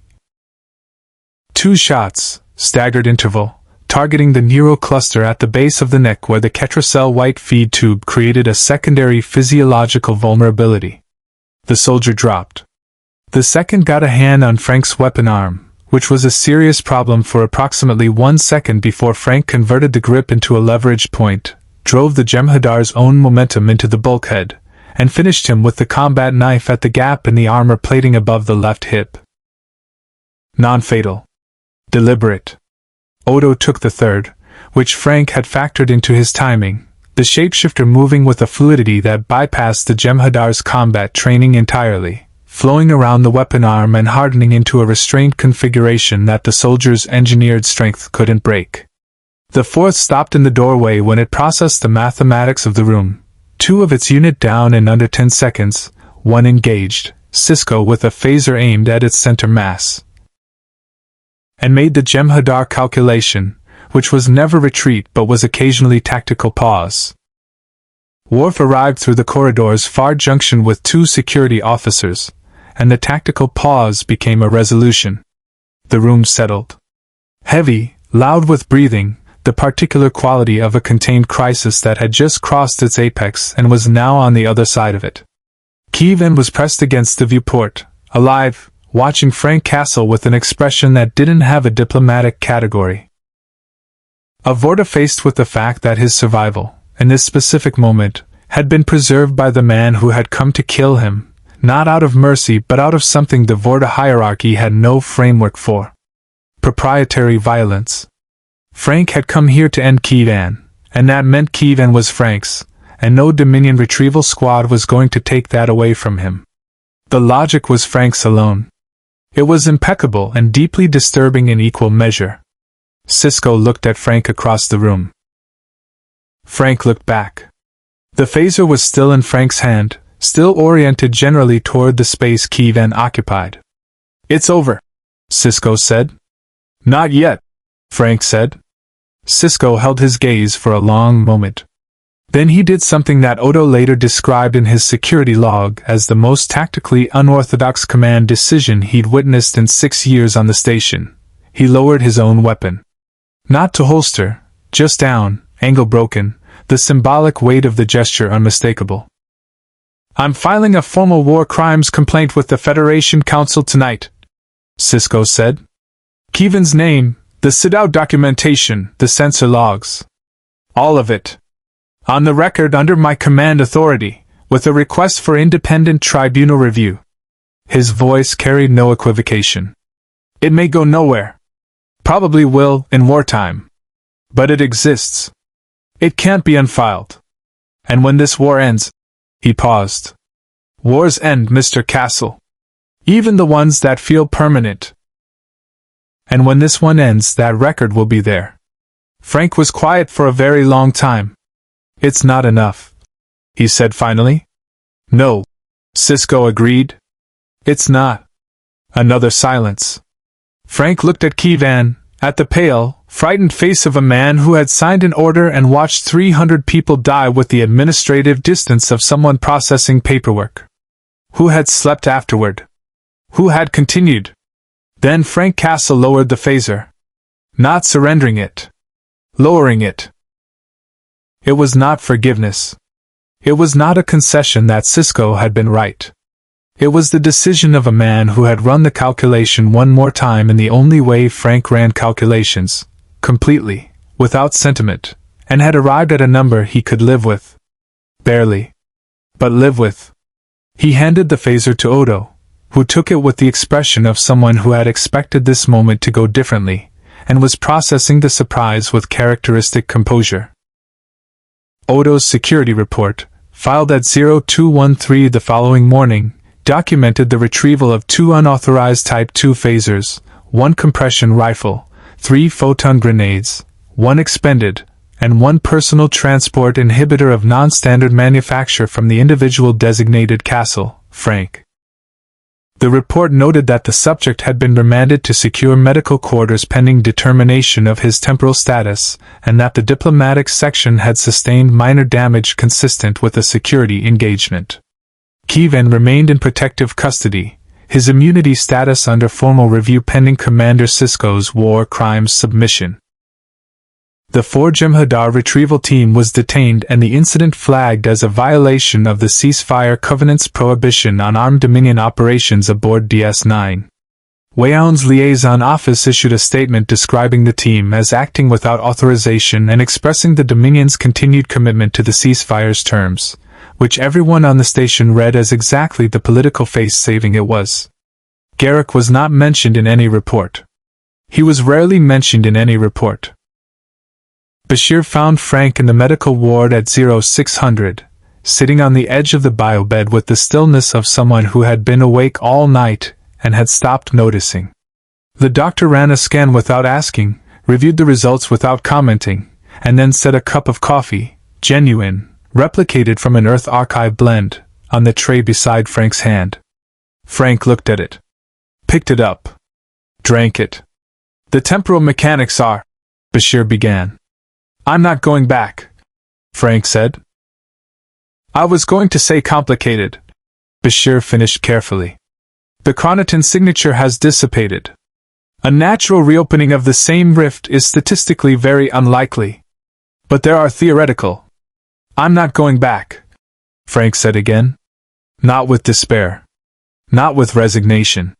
2 shots, staggered interval, targeting the neural cluster at the base of the neck where the Ketracell white feed tube created a secondary physiological vulnerability. The soldier dropped. The second got a hand on Frank's weapon arm, which was a serious problem for approximately 1 second before Frank converted the grip into a leverage point, drove the Jem'Hadar's own momentum into the bulkhead, and finished him with the combat knife at the gap in the armor plating above the left hip. Non-fatal. Deliberate. Odo took the third, which Frank had factored into his timing, the shapeshifter moving with a fluidity that bypassed the Jem'Hadar's combat training entirely, flowing around the weapon arm and hardening into a restrained configuration that the soldier's engineered strength couldn't break. The fourth stopped in the doorway when it processed the mathematics of the room, 2 of its unit down in under 10 seconds, 1 engaged, Sisko with a phaser aimed at its center mass. And made the Jem'Hadar calculation, which was never retreat but was occasionally tactical pause. Worf arrived through the corridor's far junction with 2 security officers, and the tactical pause became a resolution. The room settled. Heavy, loud with breathing, the particular quality of a contained crisis that had just crossed its apex and was now on the other side of it. Kivan was pressed against the viewport, alive, watching Frank Castle with an expression that didn't have a diplomatic category. A Vorta faced with the fact that his survival, in this specific moment, had been preserved by the man who had come to kill him, not out of mercy but out of something the Vorta hierarchy had no framework for. Proprietary violence. Frank had come here to end Kivan, and that meant Kivan was Frank's, and no Dominion retrieval squad was going to take that away from him. The logic was Frank's alone. It was impeccable and deeply disturbing in equal measure. Sisko looked at Frank across the room. Frank looked back. The phaser was still in Frank's hand, still oriented generally toward the space Kivan occupied. "It's over," Sisko said. "Not yet," Frank said. Sisko held his gaze for a long moment. Then he did something that Odo later described in his security log as the most tactically unorthodox command decision he'd witnessed in 6 years on the station. He lowered his own weapon. Not to holster, just down, angle broken, the symbolic weight of the gesture unmistakable. "I'm filing a formal war crimes complaint with the Federation Council tonight," Sisko said. "Kivan's name, the Sidao documentation, the sensor logs. All of it. On the record under my command authority, with a request for independent tribunal review." His voice carried no equivocation. "It may go nowhere. Probably will, in wartime. But it exists. It can't be unfiled. And when this war ends, he paused. Wars end, Mr. Castle. Even the ones that feel permanent. And when this one ends, that record will be there. Frank was quiet for a very long time. It's not enough, he said finally. No, Sisko agreed. It's not. Another silence. Frank looked at Keyvan, at the pale, frightened face of a man who had signed an order and watched 300 people die with the administrative distance of someone processing paperwork. Who had slept afterward? Who had continued? Then Frank Castle lowered the phaser. Not surrendering it. Lowering it. It was not forgiveness. It was not a concession that Sisko had been right. It was the decision of a man who had run the calculation one more time in the only way Frank ran calculations, completely, without sentiment, and had arrived at a number he could live with. Barely. But live with. He handed the phaser to Odo, who took it with the expression of someone who had expected this moment to go differently, and was processing the surprise with characteristic composure. Odo's security report, filed at 0213 the following morning, documented the retrieval of 2 unauthorized Type 2 phasers, 1 compression rifle, 3 photon grenades, 1 expended, and 1 personal transport inhibitor of non-standard manufacture from the individual designated Castle, Frank. The report noted that the subject had been remanded to secure medical quarters pending determination of his temporal status, and that the diplomatic section had sustained minor damage consistent with a security engagement. Keyvan remained in protective custody, his immunity status under formal review pending Commander Sisko's war crimes submission. The 4 Jem'Hadar retrieval team was detained and the incident flagged as a violation of the ceasefire covenant's prohibition on armed Dominion operations aboard DS-9. Weyoun's liaison office issued a statement describing the team as acting without authorization and expressing the Dominion's continued commitment to the ceasefire's terms, which everyone on the station read as exactly the political face-saving it was. Garrick was not mentioned in any report. He was rarely mentioned in any report. Bashir found Frank in the medical ward at 0600, sitting on the edge of the biobed with the stillness of someone who had been awake all night and had stopped noticing. The doctor ran a scan without asking, reviewed the results without commenting, and then set a cup of coffee, genuine, replicated from an Earth Archive blend, on the tray beside Frank's hand. Frank looked at it. Picked it up. Drank it. The temporal mechanics are, Bashir began. I'm not going back, Frank said. I was going to say complicated, Bashir finished carefully. The chronotin signature has dissipated. A natural reopening of the same rift is statistically very unlikely. But there are theoretical. I'm not going back, Frank said again. Not with despair. Not with resignation.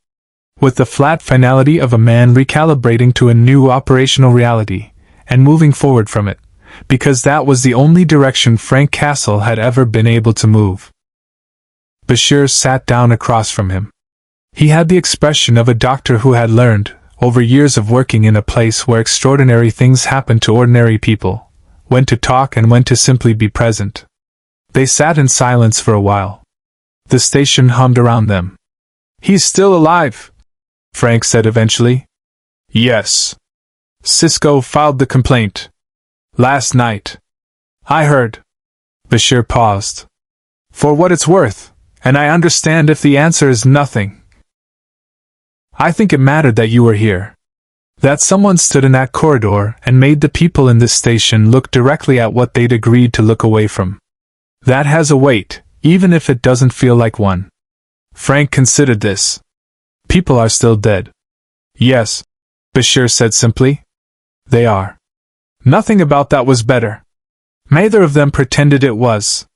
With the flat finality of a man recalibrating to a new operational reality, and moving forward from it, because that was the only direction Frank Castle had ever been able to move. Bashir sat down across from him. He had the expression of a doctor who had learned, over years of working in a place where extraordinary things happen to ordinary people, when to talk and when to simply be present. They sat in silence for a while. The station hummed around them. He's still alive, Frank said eventually. Yes. Sisko filed the complaint. Last night. I heard. Bashir paused. For what it's worth, and I understand if the answer is nothing. I think it mattered that you were here. That someone stood in that corridor and made the people in this station look directly at what they'd agreed to look away from. That has a weight, even if it doesn't feel like one. Frank considered this. People are still dead. Yes, Bashir said simply. They are. Nothing about that was better. Neither of them pretended it was.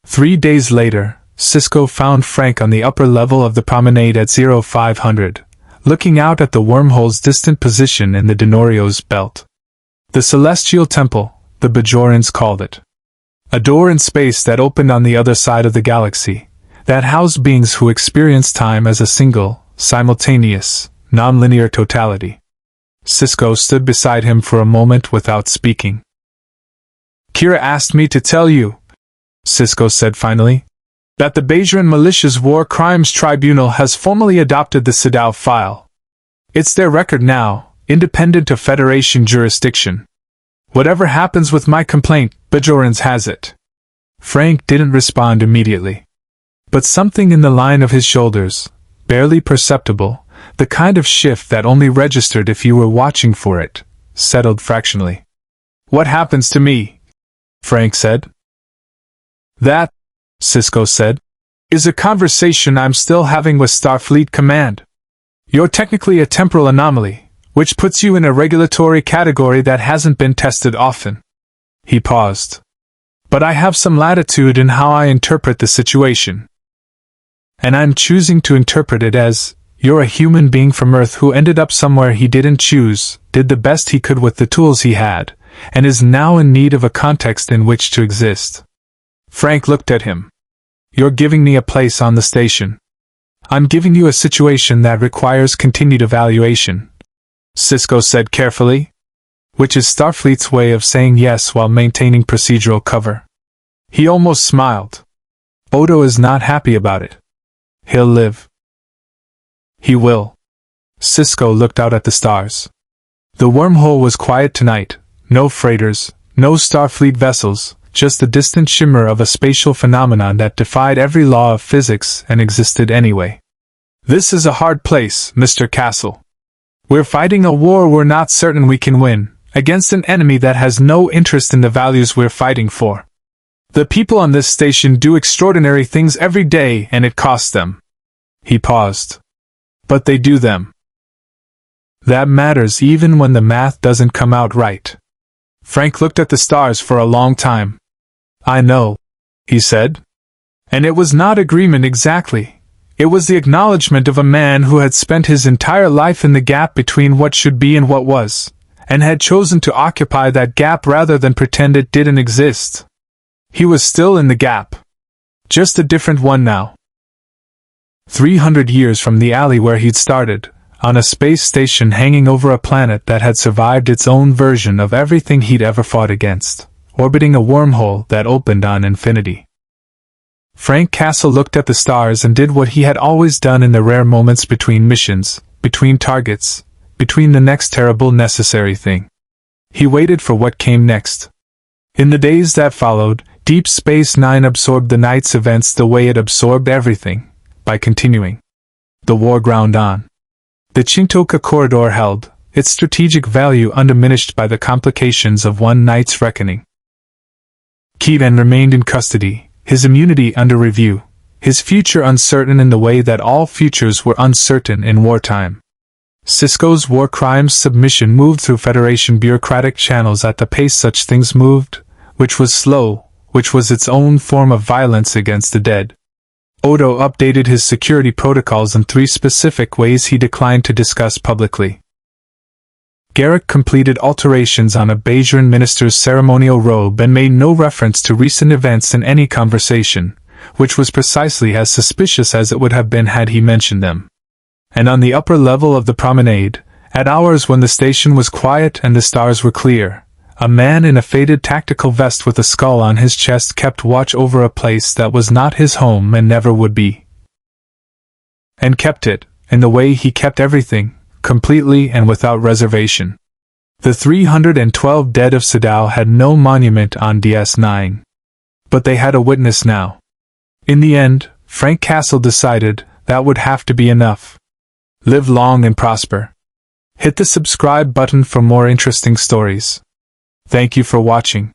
3 days later, Sisko found Frank on the upper level of the promenade at 0500, looking out at the wormhole's distant position in the Denorio's belt. The Celestial Temple, the Bajorans called it. A door in space that opened on the other side of the galaxy, that housed beings who experienced time as a single, simultaneous, non-linear totality. Sisko stood beside him for a moment without speaking. Kira asked me to tell you, Sisko said finally, that the Bajoran Militia's War Crimes Tribunal has formally adopted the Sadao file. It's their record now, independent of Federation jurisdiction. Whatever happens with my complaint, Bajorans has it. Frank didn't respond immediately. But something in the line of his shoulders, barely perceptible, the kind of shift that only registered if you were watching for it, settled fractionally. What happens to me? Frank said. That, Sisko said, is a conversation I'm still having with Starfleet Command. You're technically a temporal anomaly, which puts you in a regulatory category that hasn't been tested often. He paused. But I have some latitude in how I interpret the situation. And I'm choosing to interpret it as, you're a human being from Earth who ended up somewhere he didn't choose, did the best he could with the tools he had, and is now in need of a context in which to exist. Frank looked at him. You're giving me a place on the station. I'm giving you a situation that requires continued evaluation, Sisko said carefully, which is Starfleet's way of saying yes while maintaining procedural cover. He almost smiled. Odo is not happy about it. He'll live. He will. Sisko looked out at the stars. The wormhole was quiet tonight, no freighters, no Starfleet vessels, just the distant shimmer of a spatial phenomenon that defied every law of physics and existed anyway. This is a hard place, Mr. Castle. We're fighting a war we're not certain we can win, against an enemy that has no interest in the values we're fighting for. The people on this station do extraordinary things every day and it costs them. He paused. But they do them. That matters even when the math doesn't come out right. Frank looked at the stars for a long time. I know, he said. And it was not agreement exactly. It was the acknowledgement of a man who had spent his entire life in the gap between what should be and what was, and had chosen to occupy that gap rather than pretend it didn't exist. He was still in the gap. Just a different one now. 300 years from the alley where he'd started, on a space station hanging over a planet that had survived its own version of everything he'd ever fought against, orbiting a wormhole that opened on infinity. Frank Castle looked at the stars and did what he had always done in the rare moments between missions, between targets, between the next terrible necessary thing. He waited for what came next. In the days that followed, Deep Space Nine absorbed the night's events the way it absorbed everything, by continuing. The war ground on. The Chintoka corridor held, its strategic value undiminished by the complications of one night's reckoning. Keaton remained in custody, his immunity under review, his future uncertain in the way that all futures were uncertain in wartime. Sisko's war crimes submission moved through Federation bureaucratic channels at the pace such things moved, which was slow, which was its own form of violence against the dead. Odo updated his security protocols in 3 specific ways he declined to discuss publicly. Garrick completed alterations on a Bajoran minister's ceremonial robe and made no reference to recent events in any conversation, which was precisely as suspicious as it would have been had he mentioned them. And on the upper level of the promenade, at hours when the station was quiet and the stars were clear, a man in a faded tactical vest with a skull on his chest kept watch over a place that was not his home and never would be. And kept it, in the way he kept everything, completely and without reservation. The 312 dead of Sadao had no monument on DS9. But they had a witness now. In the end, Frank Castle decided that would have to be enough. Live long and prosper. Hit the subscribe button for more interesting stories. Thank you for watching.